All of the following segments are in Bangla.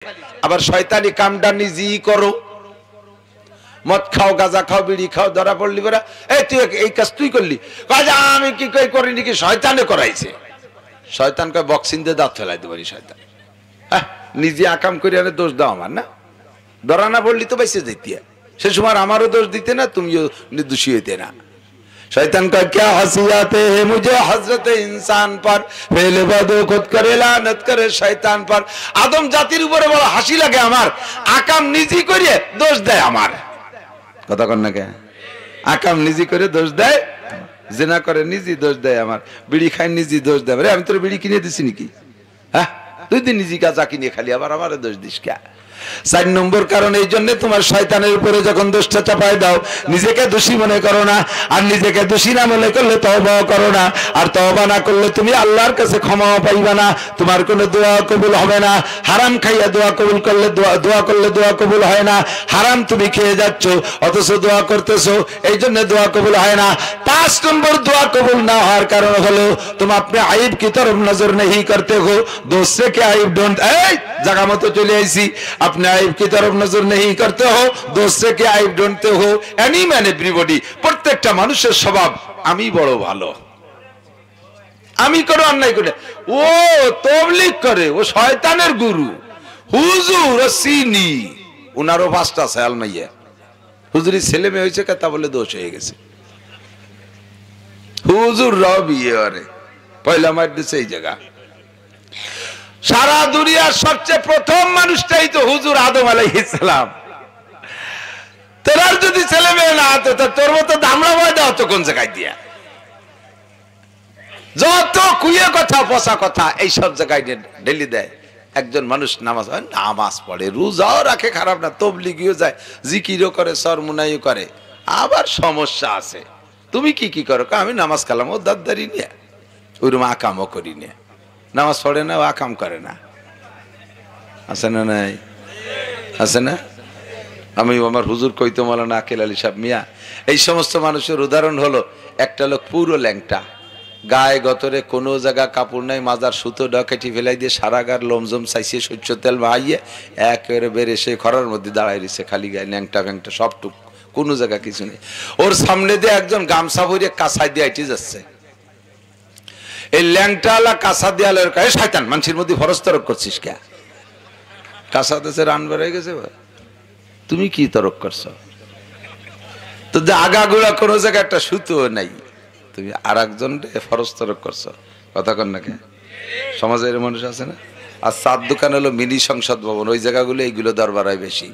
আবার শয়তানি কামটা নিজেই করো, মদ খাও, গাঁজা খাও, বিড়ি খাও, ধরা পড়লি বরা এই তুই এই কাজ তুই করলি, আমি কি করিনি, কি শয়তানে করাইছে। শয়তান কয় বক্সিং দিয়ে দাঁত ফেলাই দেবারি শয়তান। হ্যাঁ, নিজে আকাম করে আনে দোষ দাও আমার, না ধরা না পড়লি তো বাইসে যেতে, সে সময় আমারও দোষ দিতে না, তুমিও নির্দোষী হইতে না। शैतान का क्या हंसी है मुझे हजरत इंसान पर, पहले बादो खुद करे लानत करे शैतान पर। आदम জাতির উপরে বড় হাসি লাগে আমার, আকাম নিজে করে দোষ দেয় আমার। কথা কন না কে, আকাম নিজে করে দোষ দেয়, জিনা করে নিজে দোষ দেয় আমার, বিড়ি খায় নিজে দোষ দেয়। আরে আমি তোর বিড়ি কিনে দিছি নাকি? হ্যাঁ, তুই দিন নিজে গাঁজা কিনে খালি, আবার আমারে দোষ দিস কে? 4 নম্বর কারণ এই জন্য তোমার শয়তানের উপরে যখন দোষটা চাপায় দাও, নিজেকে দোষী মনে করো না, আর নিজেকে দোষী না মনে করলে তওবা করো না, আর তওবা না করলে তুমি আল্লাহর কাছে ক্ষমাও পাইবা না, তোমার কোনো দোয়া কবুল হবে না। হারাম খাইয়া দোয়া কবুল করলে দোয়া করলে দোয়া কবুল হয় না, হারাম তুমি খেয়ে যাচ্ছ অথচ দোয়া করতেছো, এই জন্য দোয়া কবুল হয় না। 5 নম্বর দোয়া কবুল না হওয়ার কারণ হলো তুমি আপনি আইব কি তরফ নজর नहीं करते हो, दूसरे के आइब डोंट, এই জায়গা মতো চলে আইছি, अपने आइब की तरफ नजर नहीं करते हो, दूसरे के आइब ढूंढते हो। एनी मैन एवरीबॉडी, প্রত্যেকটা মানুষের স্বভাব আমি বড় ভালো, আমি কোনো অন্যায় করে, ও তাবলীগ করে, ও শয়তানের গুরু হুজুর সিনি, উনারও 5টা সাল মাইয়া হুজুরি ছেলে মেয়ে হয়েছে কথা বলে দোষ হয়ে গেছে। হুজুর রবি আরে পয়লা মার দিছে এই জায়গা। সারা দুনিয়ার সবচেয়ে প্রথম মানুষটাই তো হুজুর আদম আলাইহিস সালাম। তোর যদি ছেলে মেয়ে না হতো তোর মতো দামড়া ময়দা হতো কোন জায়গায় দিয়া? যত কুয়ে কথা পচা কথা এই সব জায়গায় ঢেলি দেয়। একজন মানুষ নামাজ পড়ে, রোজাও রাখে, খারাপ না, তাবলীগীও যায়, জিকিরও করে, সরমুনাইও করে, আবার সমস্যা আছে। তুমি কি করো? আমি নামাজ কালাম ও দাদারি নিয়ে ওইরকম আকামও করি নিয়ে, নামাজ পড়ে না, ও আকাম করে না, আছে না নাই? আছে না? আমি আমার হুজুর কইতো মাওলানা আকিল আলী সাহেব মিয়া, এই সমস্ত মানুষের উদাহরণ হলো একটা লোক পুরো ল্যাংটা, গায়ে গতরে কোনো জায়গা কাপড় নাই, মাজার সুতো ডকেটি ফেলাই দিয়ে সারা গার লোমজম চাইছিয়ে সহ্য তেল মাইয়ে একেবারে বেড়ে সে খরার মধ্যে দাঁড়ায় রয়েছে, খালি গায়ে ল্যাংটা ফ্যাংটা সবটুক, কোনো জায়গা কিছু নেই। ওর সামনে দিয়ে একজন গামছা ভরিয়ে কাঁসাই দিয়ে আইটি যাচ্ছে। এই ল্যাংটাওয়ালা কাঁসা দেয়ালের কাছে শয়তান মানুষের মধ্যে ফরজ তরক করছিস কে? কাঁসা দেশে রান বেড়ে গেছে, তুমি কি তরক করছো? তো যে আগাগুড়া কোনো জায়গায় একটা সুতো নাই, তুমি আর একজন ফরজ তরক করছো। কথা কন না কে? সমাজের মানুষ আছে না? আর 4 দোকান হলো মিনি সংসদ ভবন, ওই জায়গাগুলো এইগুলো দরবার হয় বেশি,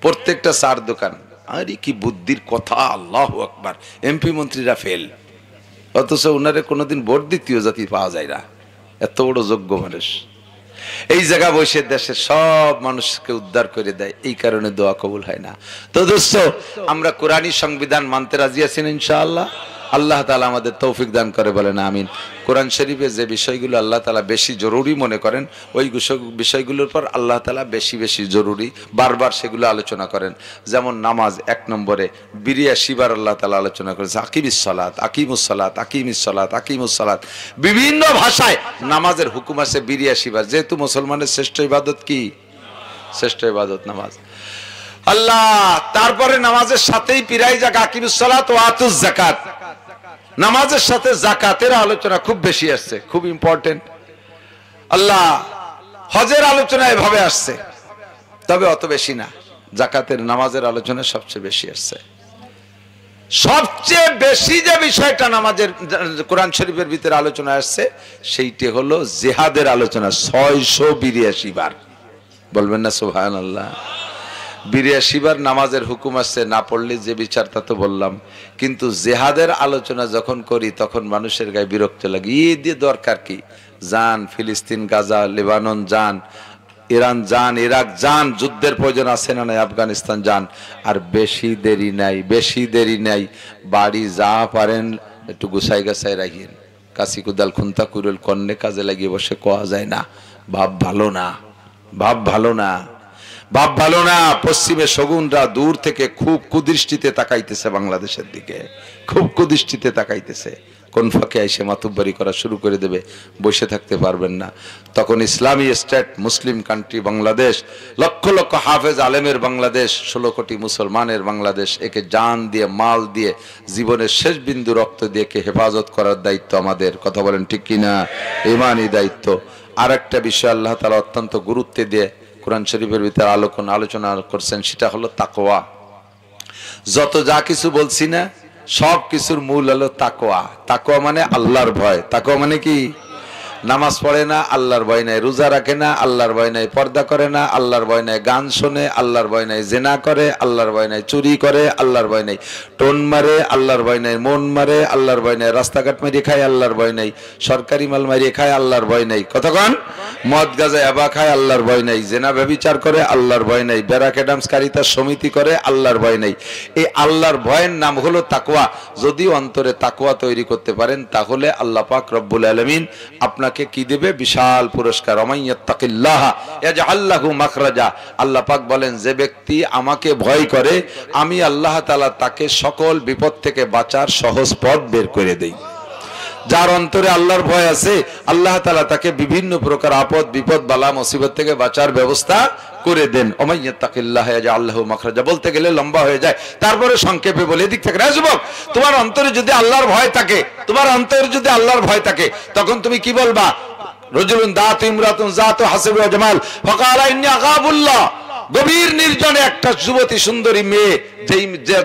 প্রত্যেকটা 4 দোকান। আরে কি বুদ্ধির কথা, আল্লাহু আকবার। এমপি মন্ত্রীরা ফেল, অথচ ওনারে কোনোদিন ভোট দ্বিতীয় জাতি পাওয়া যায় না, এত বড় যোগ্য মানুষ। এই জায়গা বসে দেশের সব মানুষকে উদ্ধার করে দেয়, এই কারণে দোয়া কবুল হয় না। তো দোস্ত, আমরা কোরআনী সংবিধান মানতে রাজি আছেন ইনশাআল্লাহ? আল্লাহ তাআলা আমাদের তৌফিক দান করে, বলেন আমিন। কোরআন শরীফে যে বিষয়গুলো আল্লাহ তাআলা বেশি জরুরি মনে করেন, ওই বিষয়গুলোর পর আল্লাহ তাআলা বেশি বেশি জরুরি বারবার সেগুলো আলোচনা করেন। যেমন নামাজ 1 নম্বরে 82 বার আল্লাহ তাআলা আলোচনা করেছে, আকিমিস সালাত, আকিমুস সালাত, আকিমিস সালাত, আকিমুস সালাত। বিভিন্ন ভাষায় নামাজের হুকুম আছে 82 বার। যেহেতু মুসলমানের শ্রেষ্ঠ ইবাদত কি? শ্রেষ্ঠ ইবাদত নামাজ। আল্লাহ তারপরে নামাজের সাথেই পিরাই যাক আকিমুস সালাত ওয়া আতুজ যাকাত, নামাজের সাথে যাকাতের আলোচনা খুব বেশি আসছে, খুব ইম্পর্টেন্ট। আল্লাহ হজের আলোচনা এভাবে আসছে, তবে অত বেশি না। যাকাতের নামাজের আলোচনা সবচেয়ে বেশি আসছে। সবচেয়ে বেশি যে বিষয়টা নামাজের কোরআন শরীফের ভিতরে আলোচনা আসছে সেইটি হলো জিহাদের আলোচনা, 682 বার। বলবেন না সুবহানাল্লাহ? 82 বার নামাজের হুকুম আসছে, না পড়লে যে বিচার তা তো বললাম। কিন্তু জেহাদের আলোচনা যখন করি তখন মানুষের গায়ে বিরক্ত লাগে। এই দিয়ে দরকার কি? যান ফিলিস্তিন, গাজা, লেবানন যান, ইরান যান, ইরাক যান, যুদ্ধের প্রয়োজন আছে না নাই, আফগানিস্তান যান। আর বেশি দেরি নাই, বেশি দেরি নাই, বাড়ি যা পারেন একটু গুছাই গাছাই রাখিয়েন। কাশি কুদাল খুন্তা কুরুল কন্যে কাজে লাগিয়ে বসে কোয়া যায় না, ভাব ভালো না, ভাব ভালো না, ভাব ভালো না। পশ্চিমে শগুনরা দূর থেকে খুব কুদৃষ্টিতে তাকাইতেছে বাংলাদেশের দিকে, খুব কুদৃষ্টিতে তাকাইতেছে। কোন ফাঁকে এসে মাতুব্বারি করা শুরু করে দেবে, বসে থাকতে পারবেন না। তখন ইসলামী স্টেট, মুসলিম কান্ট্রি বাংলাদেশ, লক্ষ লক্ষ হাফেজ আলেমের বাংলাদেশ, 16 কোটি মুসলমানের বাংলাদেশ, একে জান দিয়ে, মাল দিয়ে, জীবনের শেষ বিন্দু রক্ত দিয়ে কে হেফাজত করার দায়িত্ব আমাদের। কথা বলেন ঠিক কিনা? ইমানি দায়িত্ব। আর একটা বিষয় আল্লাহ তাআলা অত্যন্ত গুরুত্ব দিয়ে কোরআন শরীফের ভিতরে আলোচনা করছেন, সেটা হলো তাকওয়া। যত যা কিছু বলছি না, সব কিছুর মূল হলো তাকওয়া। তাকওয়া মানে আল্লাহর ভয়। তাকওয়া মানে কি? নামাজ পড়ে না, আল্লাহর ভয় নাই। রোজা রাখে না, আল্লাহর ভয় নাই। পর্দা করে না, আল্লাহর ভয় নাই। গান শোনে, আল্লাহর ভয় নাই। জেনা করে, আল্লাহর ভয় নাই। চুরি করে, আল্লাহর ভয় নাই। টোন মারে, আল্লাহর ভয় নাই। মন মারে, আল্লাহর ভয় নাই। রাস্তাঘাট মারিয়ে খায়, আল্লাহর ভয় নাই। সরকারি মাল মারিয়ে খায়, আল্লাহর ভয় নাই। কতক্ষণ? মদ গাঁজা এবা খায়, আল্লাহর ভয় নাই। জেনা ব্যভিচার করে, আল্লাহর ভয় নাই। বেরাকেডামসকারিতার সমিতি করে, আল্লাহর ভয় নাই। এই আল্লাহর ভয়ের নাম হলো তাকওয়া। যদি অন্তরে তাকওয়া তৈরি করতে পারেন, তাহলে আল্লাহ পাক রব্বুল আলামিন আপনাকে কি দেবে? বিশাল পুরস্কার। ওমাইয়াত্তাকিল্লাহ ইয়াজআল লাহু মাখরাজা। আল্লাহ পাক বলেন, যে ব্যক্তি আমাকে ভয় করে, আমি আল্লাহ তাআলা তাকে সকল বিপদ থেকে বাঁচার সহজ পথ বের করে দেই। যার অন্তরে আল্লাহর ভয় আছে, আল্লাহ তাআলা তাকে বিভিন্ন প্রকার আপদ, বিপদ, বালা, মুসিবত থেকে বাঁচার ব্যবস্থা করে দেন। ওমাইয়াত্তাকিল্লাহ ইয়াজআল লাহু মাখরাজা বলতে গেলে লম্বা হয়ে যায়, তারপরে সংক্ষেপে বলে দিক থেকে। যুবক, তোমার অন্তরে যদি আল্লাহর ভয় থাকে, তোমার অন্তরে যদি আল্লাহর ভয় থাকে, তখন তুমি কি বলবা? রাজুলুন দাতু ইমরাতুন যাতু হাসবি ওয়া জামাল ফাকালা ইন্নী আগাবুল্লাহ। গভীর নির্জনে একটা যুবতী, সুন্দরী মেয়ে,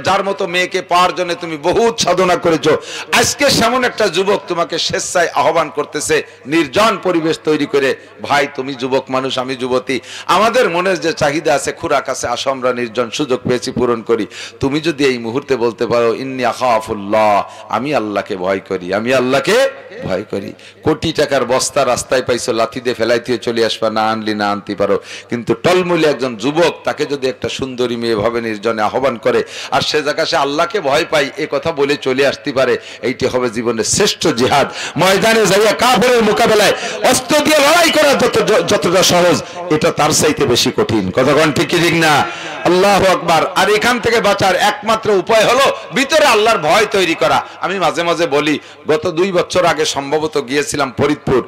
যার মতো মেয়েকে পাওয়ার জন্য তুমি বহুত সাধনা করেছো, আজকে সেমন একটা যুবক তোমাকে স্বেচ্ছায় আহ্বান করতেছে নির্জন পরিবেশ তৈরি করে, ভাই তুমি যুবক মানুষ, আমি যুবতী, আমাদের মনের যে চাহিদা আছে, খুরাক আছে, আসো আমরা নির্জন সুযোগ পেয়েছি পূরণ করি। তুমি যদি এই মুহূর্তে বলতে পারো ইন্নী আখাফুল্লাহ, আমি আল্লাহকে ভয় করি, আমি আল্লাহকে ভয় করি। কোটি টাকার বস্তা রাস্তায় পাইছো, লাথি দিয়ে ফেলাইতে চলে আসবা, না আনলি না আনতে পারো। কিন্তু টলমূলে একজন যুবক, তাকে যদি একটা সুন্দরী মেয়ে ভাবে নির্জনে আহ্বান করে, আর সে জায়গায় সে আল্লাহকে ভয় পাই এ কথা বলে চলে আসতে পারে, এইটি হবে জীবনের শ্রেষ্ঠ জিহাদ। ময়দানে যাইয়া কাফেরের মোকাবেলায় অস্ত্র দিয়ে লড়াই করা যতটা সহজ, এটা তার চাইতে বেশি কঠিন। কতক্ষণ ঠিক ঠিক না? আল্লাহু আকবার। আর এখান থেকে বাঁচার একমাত্র উপায় হলো ভিতরে আল্লাহর ভয় তৈরি করা। আমি মাঝে মাঝে বলি, গত 2 বছর আগে সম্ভবত গিয়েছিলাম ফরিদপুর।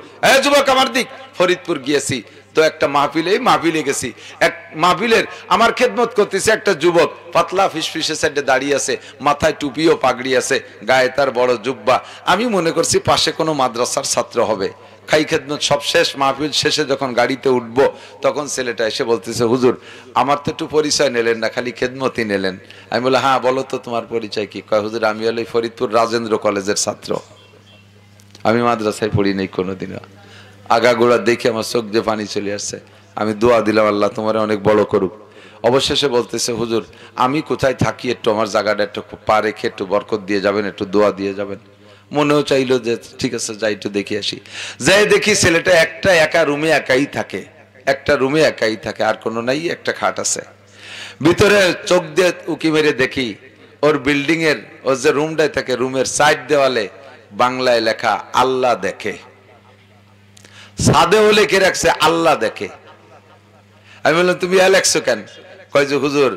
যুবক আমার দিক, ফরিদপুর গিয়েছি তো একটা মাহফিলে গেছি। এক মাহফিলের আমার খেদমত করতেছে একটা যুবক, পাতলা ফিসফিসে সাইডে দাঁড়িয়ে আছে, মাথায় টুপি ও পাগড়ি আছে, গায়ে তার বড় জুব্বা। আমি মনে করছি পাশে কোনো মাদ্রাসার ছাত্র হবে। খাই খেদমত সব শেষ, মাহফিল শেষে যখন গাড়িতে উঠবো, তখন ছেলেটা এসে বলতেছে, হুজুর আমার তো একটু পরিচয় নিলেন না, খালি খেদমতই নিলেন। আমি বললাম, হ্যাঁ বলো তো তোমার পরিচয় কি? কয়, হুজুর আমি হলো ফরিদপুর রাজেন্দ্র কলেজের ছাত্র, আমি মাদ্রাসায় পড়ি নাই কোনোদিনও। আগাগোড়া দেখে আমার চোখ দিয়ে পানি চলে আসছে। আমি দোয়া দিলাম, আল্লাহ তোমার অনেক বড় করুক। অবশেষে বলতেছে, হুজুর আমি কোথায় থাকি, একটু আমার জায়গাটা একটু পা রেখে একটু বরকত দিয়ে যাবেন, একটু দোয়া দিয়ে যাবেন। মনেও চাইলো যে ঠিক আছে যাই একটু দেখে আসি। যাই দেখি ছেলেটা একা রুমে একাই থাকে, একটা রুমে একাই থাকে, আর কোনো নাই, একটা খাট আছে। ভিতরে চোখ দিয়ে উকি মেরে দেখি ওর বিল্ডিং এর, ওর যে রুমটায় থাকে, রুমের সাইড দেওয়ালে বাংলায় লেখা আল্লাহ দেখে, সাদেও লিখে রাখছে আল্লাহ দেখে। আমি বললাম, তুমি লেখছো কেন? কয় যে হুজুর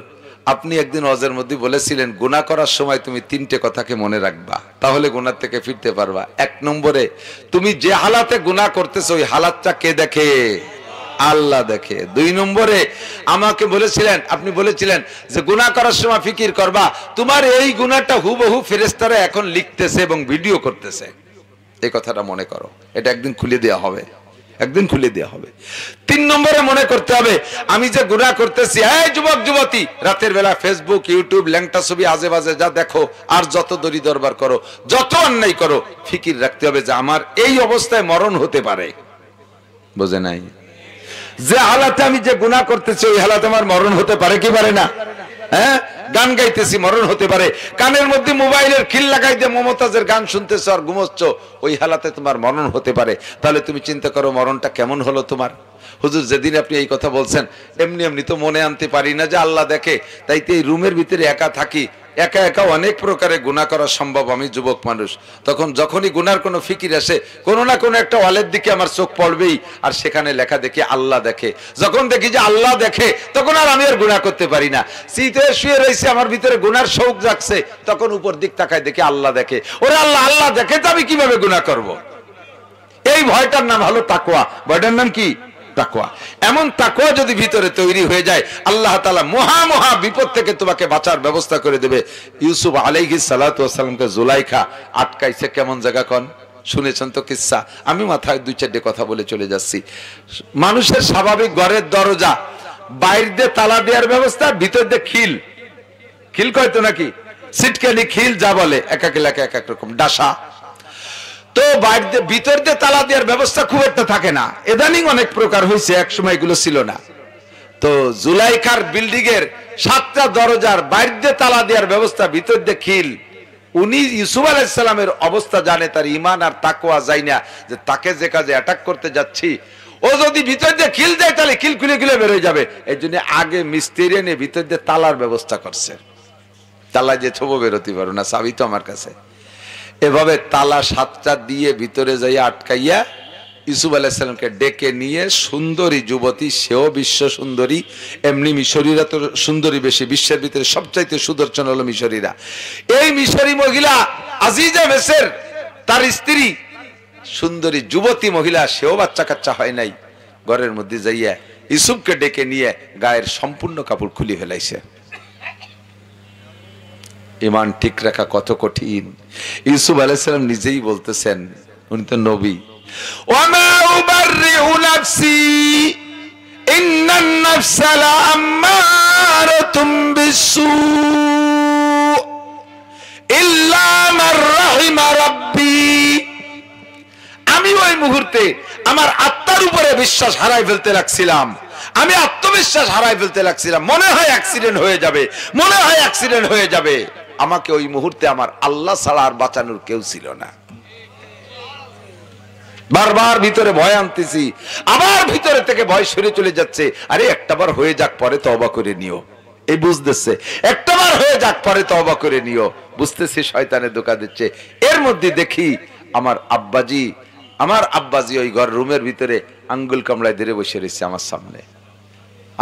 আপনি একদিন ওয়াজের মধ্যে বলেছিলেন গুনাহ করার সময় তুমি 3টে কথাকে মনে রাখবা, তাহলে গুনাহ থেকে ফিরতে পারবা। 1 নম্বরে, তুমি যে হালাতে গুনাহ করতেছো ওই হালাতটা কে দেখে? আল্লাহ দেখে। 2 নম্বরে আমাকে বলেছিলেন, আপনি বলেছিলেন যে গুনাহ করার সময় ফিকির করবা, তোমার এই গুনাহটা হুবহু ফেরেশতারা এখন লিখতেছে এবং ভিডিও করতেছে, এই কথাটা মনে করো। এটা একদিন খুলে দেওয়া হবে, একদিন খুলে দেওয়া হবে। 3 নম্বরে মনে করতে হবে, আমি যে গুনাহ করতেছি, এই যুবক যুবতী, রাতের বেলা ফেসবুক, ইউটিউব, ল্যাংটা ছবি আজে বাজে যা দেখো, আর যত দড়ি দরবার করো, যত অন্যায় করো, ফিকির রাখতে হবে যে আমার এই অবস্থায় মরণ হতে পারে। বোঝে নাই? যে হালাতে আমি যে গুনাহ করতেছি ওই হালাতে আমার মরণ হতে পারে কি পারে না? হ্যাঁ, গান গাইতেছি, মরণ হতে পারে। কানের মধ্যে মোবাইলের খিল লাগাই দিয়ে মমতাজের গান শুনতেছো আর ঘুমোচ্ছ, ওই হালাতে তোমার মরণ হতে পারে। তাহলে তুমি চিন্তা করো মরণটা কেমন হলো তোমার। হুজুর যেদিন আপনি এই কথা বলছেন, এমনি এমনি তো মনে আনতে পারি না যে আল্লাহ দেখে, তাই তো এই রুমের ভিতরে একা থাকি, একা একা অনেক প্রকারে গুনাহ করা সম্ভব, আমি যুবক মানুষ, তখন যখনই গুনার কোনো ফিকির আসে কোনো না কোনো একটা ওয়ালের দিকে আমার চোখ পড়বেই, আর সেখানে লেখা দেখি আল্লাহ দেখে। যখন দেখি যে আল্লাহ দেখে তখন আর আমি আর গুনাহ করতে পারি না। শীতে শুয়ে রয়েছে, আমার ভিতরে গুনার শৌক জাগছে, তখন উপর দিক তাকায় দেখি আল্লাহ দেখে। ওরে আল্লাহ আল্লাহ দেখে তো আমি কিভাবে গুনাহ করব? এই ভয়টার নাম হলো তাকওয়া। ভয়টার নাম কি? তাকওয়া। এমন তাকওয়া যদি ভিতরে তৈরি হয়ে যায়, আল্লাহ তাআলা মহা মহা বিপদ থেকে তোমাকে বাঁচার ব্যবস্থা করে দেবে। ইউসুফ আলাইহিস সালাতু ওয়াস সালামকে জুলাইখা আটকাইছে কেমন জায়গা কোন? শুনেছেন তো কিসসা? আমি মাথায় দুই চারটে কথা বলে চলে যাচ্ছি। মানুষের স্বাভাবিক ঘরের দরজা বাইরে দিয়ে তালা দেওয়ার ব্যবস্থা, ভিতর দিয়ে খিল, খিল কয় তো নাকি, সিটকানি খিল যা বলে, এক এক এলাকা এক এক রকম ডাসা। তো বাইরে ভিতর দিয়ে তালা দেওয়ার ব্যবস্থা খুব একটা থাকে না, ইদানিং অনেক প্রকার হয়েছে, এক সময় এগুলো ছিল না। তো জুলাইখার বিল্ডিং এর 7টা দরজার বাইরে দিয়ে তালা দেওয়ার ব্যবস্থা, ভিতর দিয়ে খিল। উনি ইউসুফ আলাইহিস সালামের অবস্থা জানে, তার ঈমান আর তাকওয়া যায় না যে তাকে যে কাজে অ্যাটাক করতে যাচ্ছি, ও যদি ভিতর দিয়ে খিল দেয় তাহলে খিল খুলে খুলে বের হয়ে যাবে। এই জন্য আগে মিস্ত্রি এনে ভিতর দিয়ে তালার ব্যবস্থা করছে, তালা যে ছবো বেরোতে পারো না, চাবি তো আমার কাছে। এভাবে তালা 7টা দিয়ে ভিতরে যাইয়া আটকাইয়া ইউসুফ আলাইহিস সালামকে ডেকে নিয়ে, সুন্দরী যুবতী, সেও বিশ্ব সুন্দরী, এমনি মিশরীরা তো সুন্দরী বেশি, বিশ্বের ভিতরে সবচাইতে সুদর্শন হলো মিশরীরা। এই মিশরী মহিলা আজিজা মেসের, তার স্ত্রী সুন্দরী যুবতী মহিলা, সেও বাচ্চা কাচ্চা হয় নাই, ঘরের মধ্যে যাইয়া ইউসুফকে ডেকে নিয়ে গায়ের সম্পূর্ণ কাপড় খুলে ফেলাইছে। ঈমান ঠিক রাখা কত কঠিন। ইউসুফ আলাইহিস সালাম নিজেই বলতেছেন, উনি তো নবী, ওয়ামা উবাররিউ নাফসি ইন্নান নাফসা লাআম্মারাতুম বিসসু ইল্লা মান রাহিমা রাব্বি। আমি ওই মুহূর্তে আমার আত্মার উপরে বিশ্বাস হারাই ফেলতে লাগছিলাম, আমি আত্মবিশ্বাস হারাই ফেলতে লাগছিলাম, মনে হয় অ্যাক্সিডেন্ট হয়ে যাবে, মনে হয় অ্যাক্সিডেন্ট হয়ে যাবে। আমাকে ওই মুহূর্তে আমার আল্লাহ ছাড়া আর বাঁচানোর কেউ ছিল না। বারবার ভিতরে ভয় আনতেছি, আবার ভিতরে থেকে ভয় সরে চলে যাচ্ছে। আরে একটাবার হয়ে যাক, পরে তওবা করে নিও। এই বুঝতেছে একটাবার হয়ে যাক, পরে তওবা করে নিও। বুঝতেছি শয়তানে ধোঁকা দিচ্ছে। এর মধ্যে দেখি আমার আব্বাজি ওই ঘর রুমের ভিতরে আঙ্গুল কামড়ায় ধরে বসে রয়েছে আমার সামনে।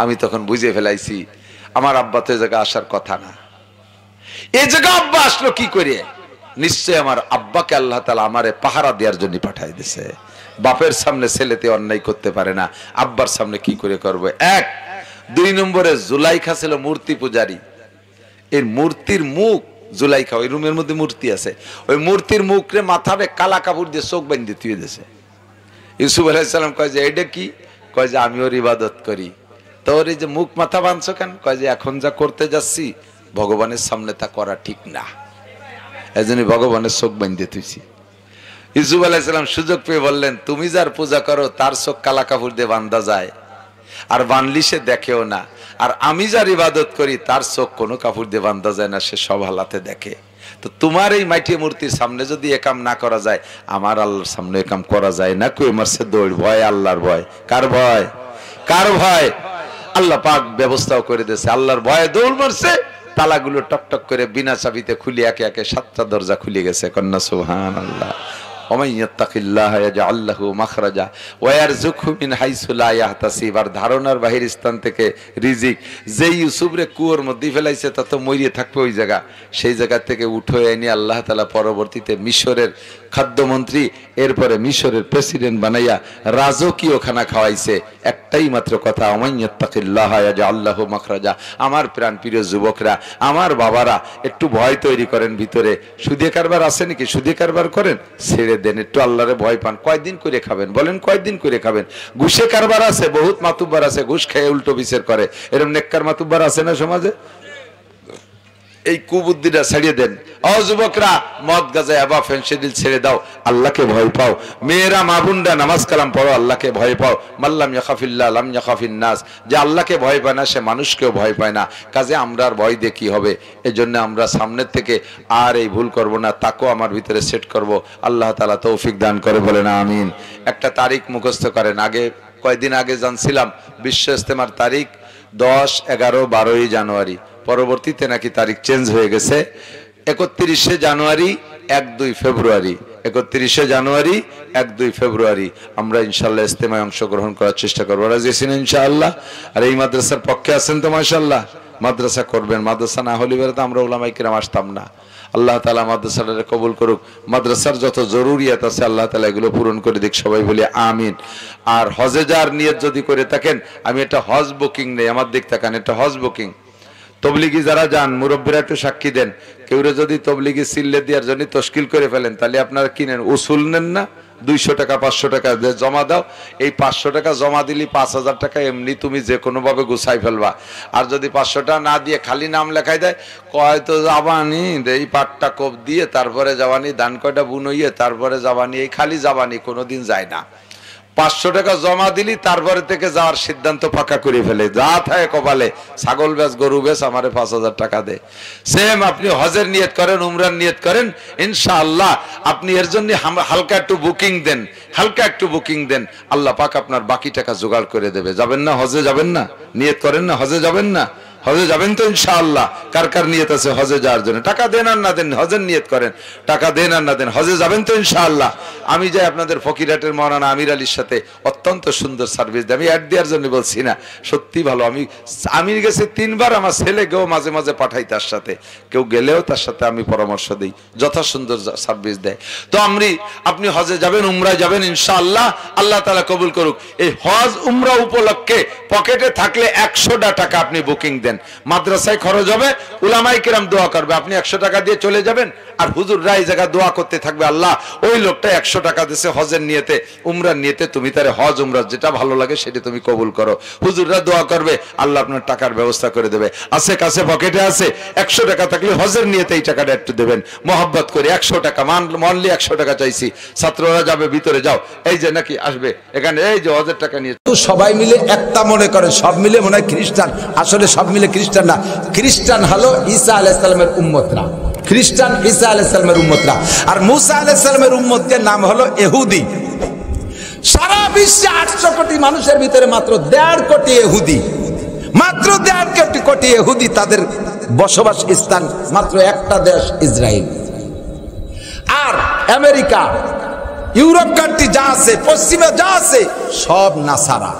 আমি তখন বুঝে ফেলাইছি আমার আব্বা তো এই জায়গায় আসার কথা না। এই জায়গায় আব্বা আসলো কি করে? নিশ্চয় আমার আব্বাকে আল্লাহ তাআলা আমারে পাহারা দেওয়ার জন্য পাঠাই দিয়েছে। বাপের সামনে ছেলেতে অন্যায় করতে পারে না, আব্বার সামনে কি করে করবো? 1 2 নম্বরে জুলাইখা ছিল মূর্তি পূজারী। এর মূর্তির মুখ, জুলাইখা ওই রুমের মধ্যে মূর্তি আছে, ওই মূর্তির মুখরে মাথাবে কালা কাপড় দিয়ে চোখ বাঁধিয়ে দিয়ে দিয়েছে। ইউসুফ আলাইহিস সালাম কয় যে এটা কি? কয় যে আমি ওর ইবাদত করি। তোর এই যে মুখ মাথা বাঁধছো কেন? কয় যে এখন যা করতে যাচ্ছি ভগবানের সামনে তা করা ঠিক না, এজন্য ভগবানের চোখ বাঁধিয়ে তুইছি। ইউসুফ আলাইহিস সালাম সুযোগ পেয়ে বললেন, তুমি যার পূজা করো তার চোখ কালা কাপড় দিয়ে বাঁধা যায়, আর বানলি সে দেখেও না। আর আমি যার ইবাদত করি তার চোখ কোনো কাপড় দিয়ে বাঁধা যায় না, সে সব হালাতে দেখে। তো তোমার এই মাটি মূর্তির সামনে যদি এ কাম না করা যায়, আমার আল্লাহর সামনে এ কাম করা যায় না। কই মারছে দৌড়, ভয় আল্লাহর ভয়। কার ভয়? কার ভয়? আল্লাহ পাক ব্যবস্থাও করে দিয়েছে, আল্লাহর ভয়ে দৌড় মারছে। তালাগুলো টকটক করে বিনা চাবিতে খুলে একে একে 7টা দরজা খুলে গেছে। কন্যা সুবহানাল্লাহ। ধারণার বাহির স্থান থেকে রিজিক যে ইউসুফরে কুয়োর মধ্যে ফেলাইছে তা তো মরিয়ে থাকবে ওই জায়গা, সেই জায়গা থেকে উঠে এনে আল্লাহ তাআলা পরবর্তীতে মিশরের খাদ্যমন্ত্রী, এরপরে মিশরের প্রেসিডেন্ট বানাইয়া রাজকীয় খানা খাওয়াইছে। একটাই মাত্র কথা, ওমাইয়াত্তাকিল্লাহা ইয়াজআল লাহু মাখরাজা। আমার প্রাণ প্রিয় যুবকরা, আমার বাবারা, একটু ভয় তৈরি করেন ভিতরে। সুদে কারবার আছে নাকি? সুদে কারবার করেন, ছেড়ে দেন, একটু আল্লাহরে ভয় পান। কয়দিন করে খাবেন বলেন? কয়দিন করে খাবেন? ঘুষে কারবার আছে, বহুত মাতুব্বার আছে ঘুষ খেয়ে উল্টো বিচার করে, এরকম নেককার মাতুব্বার আছে না সমাজে? এই কুবুদ্ধিটা ছাড়িয়ে দেন। ও যুবকরা, মদ গাঁজা ইয়াবা ফেনসিডিল ছেড়ে দাও, আল্লাহকে ভয় পাও। মেয়েরা মা বোনরা নামাজ কালাম পড়ো, আল্লাহকে ভয় পাও। মাল্লাম ইয়াখাফিল্লাহ লাম ইয়াখাফিন নাস। যে আল্লাহকে ভয় পায় না সে মানুষকেও ভয় পায় না। কাজে আমরা আর ভয় দিয়ে কি হবে? এজন্য আমরা সামনের থেকে আর এই ভুল করব না, তাকেও আমার ভিতরে সেট করব। আল্লাহ তাআলা তৌফিক দান করে, বলেন আমিন। একটা তারিখ মুখস্থ করেন। আগে কয়েকদিন আগে জানছিলাম বিশ্ব ইজতেমার তারিখ 10, 11, 12 জানুয়ারি। পরবর্তীতে নাকি তারিখ চেঞ্জ হয়ে গেছে। 31শে জানুয়ারি 1-2 ফেব্রুয়ারি, 31শে জানুয়ারি 1-2 ফেব্রুয়ারি আমরা ইনশাআল্লাহ ইজতেমায় অংশগ্রহণ করার চেষ্টা করবো। রাজি আছেন ইনশাআল্লাহ? আর এই মাদ্রাসার পক্ষে আছেন তো? মাশাআল্লাহ, মাদ্রাসা করবেন। মাদ্রাসা না হলে বেরোতে আমরা উলামায়ে কিরাম আসতাম না। আল্লাহ তাআলা মাদ্রাসাটাকে কবুল করুক। মাদ্রাসার যত জরুরিয়াত আছে আল্লাহ তাআলা এগুলো পূরণ করে দিক, সবাই বলি আমিন। আর হজে যাওয়ার নিয়ত যদি করে থাকেন, আমি এটা হজ বুকিং নেই, আমার দিক তাকান, এটা হজ বুকিং। তবলিগি যারা যান, মুরব্বীরা একটু সাক্ষী দেন, কেউ যদি তবলিগি সিল্লে দেওয়ার জন্য তশকিল করে ফেলেন, তাহলে আপনারা কিনেন, উসুল নেন না, 200 টাকা 500 টাকা জমা দাও। এই 500 টাকা জমা দিলি 5000 টাকা এমনি তুমি যে কোনো ভাবে গুছাই ফেলবা। আর যদি 500 টাকা না দিয়ে খালি নাম লেখাই দেয়, কয় তো যাবানি, এই পাটটা কোপ দিয়ে তারপরে যাবানি, ধান কয়টা বুনইয়ে তারপরে যাবানি, এই খালি যাবানি, কোনোদিন যায় না। 500 টাকা জমা দিলি তারপরে থেকে যাওয়ার সিদ্ধান্ত পাকা করে ফেলে, যা থাকে কপালে, ছাগল বেচ গরু বেচ আমারে 5000 টাকা দে। সেম আপনি হজের নিয়ত করেন, উমরার নিয়ত করেন, ইনশাআল্লাহ আপনি এর জন্য হালকা একটু বুকিং দেন, হালকা একটু বুকিং দেন, আল্লাহ পাক আপনার বাকি টাকা জোগাড় করে দেবে। যাবেন না হজে? যাবেন না? নিয়ত করেন না হজে যাবেন না? হজে যাবেন তো ইনশাআল্লাহ? কার কার নিয়ত আছে হজে যাওয়ার জন্য? টাকা দেন আর না দেন, হজের নিয়ত করেন, টাকা দেন আর না দেন, হজে যাবেন তো ইনশাআল্লাহ? আমি যাই আপনাদের ফকিরহাটের মাওলানা আমির আলীর সাথে, অত্যন্ত সুন্দর সার্ভিস দেয়। আমি অ্যাড দেওয়ার জন্য বলছি না, সত্যি ভালো। আমি গেছি 3 বার, আমার ছেলে গেও মাঝে মাঝে পাঠাই তার সাথে, কেউ গেলেও তার সাথে আমি পরামর্শ দিই, যথা সুন্দর সার্ভিস দেয়। তো আপনি হজে যাবেন, উমরায় যাবেন ইনশাআল্লাহ, আল্লাহ তাআলা কবুল করুক। এই হজ উমরা উপলক্ষে পকেটে থাকলে 100টা টাকা আপনি বুকিং দেন, মাদ্রাসায় খরচ হবে, উলামায়ে কিরাম দোয়া করবে, আপনি 100 টাকা দিয়ে চলে যাবেন, আর হুজুররা এই জায়গা দোয়া করতে থাকবে, আল্লাহ ওই লোকটা 100 টাকা দিয়েছে হজের নিয়তে, উমরার নিয়তে, তুমি তারে হজ উমরা যেটা ভালো লাগে সেটা তুমি কবুল করো। হুজুররা দোয়া করবে, আল্লাহ আপনার টাকার ব্যবস্থা করে দেবে। আছে কাছে পকেটে আছে 100 টাকা থাকলে হজের নিয়তে এই টাকাটা একটু দেবেন মহব্বত করে। 100 টাকা মানলি 100 টাকা চাইছি, ছাত্ররা যাবে ভিতরে, যাও, এই যে নাকি আসবে এখানে, এই যে হজের টাকা নিয়ে সবাই মিলে একটা মনে করে, সব মিলে মনে হয় খ্রিস্টান, আসলে সব মিলে খ্রিস্টান না। খ্রিস্টান হলো ঈসা আলাইহিস সালামের উম্মতরা, খ্রিস্টান ঈসা আলাইহিস সালামের উম্মতরা, আর মুসা আলাইহিস সালামের উম্মতদের নাম হলো ইহুদি। সারা বিশ্বে 800 কোটি মানুষের ভিতরে মাত্র 1.5 কোটি ইহুদি, মাত্র 1.5 কোটি ইহুদি, তাদের বসবাস স্থান মাত্র একটা দেশ, ইসরায়েল। আর আমেরিকা, ইউরোপ কান্ট্রি যা আছে, পশ্চিমে যা আছে, সব নাসারা,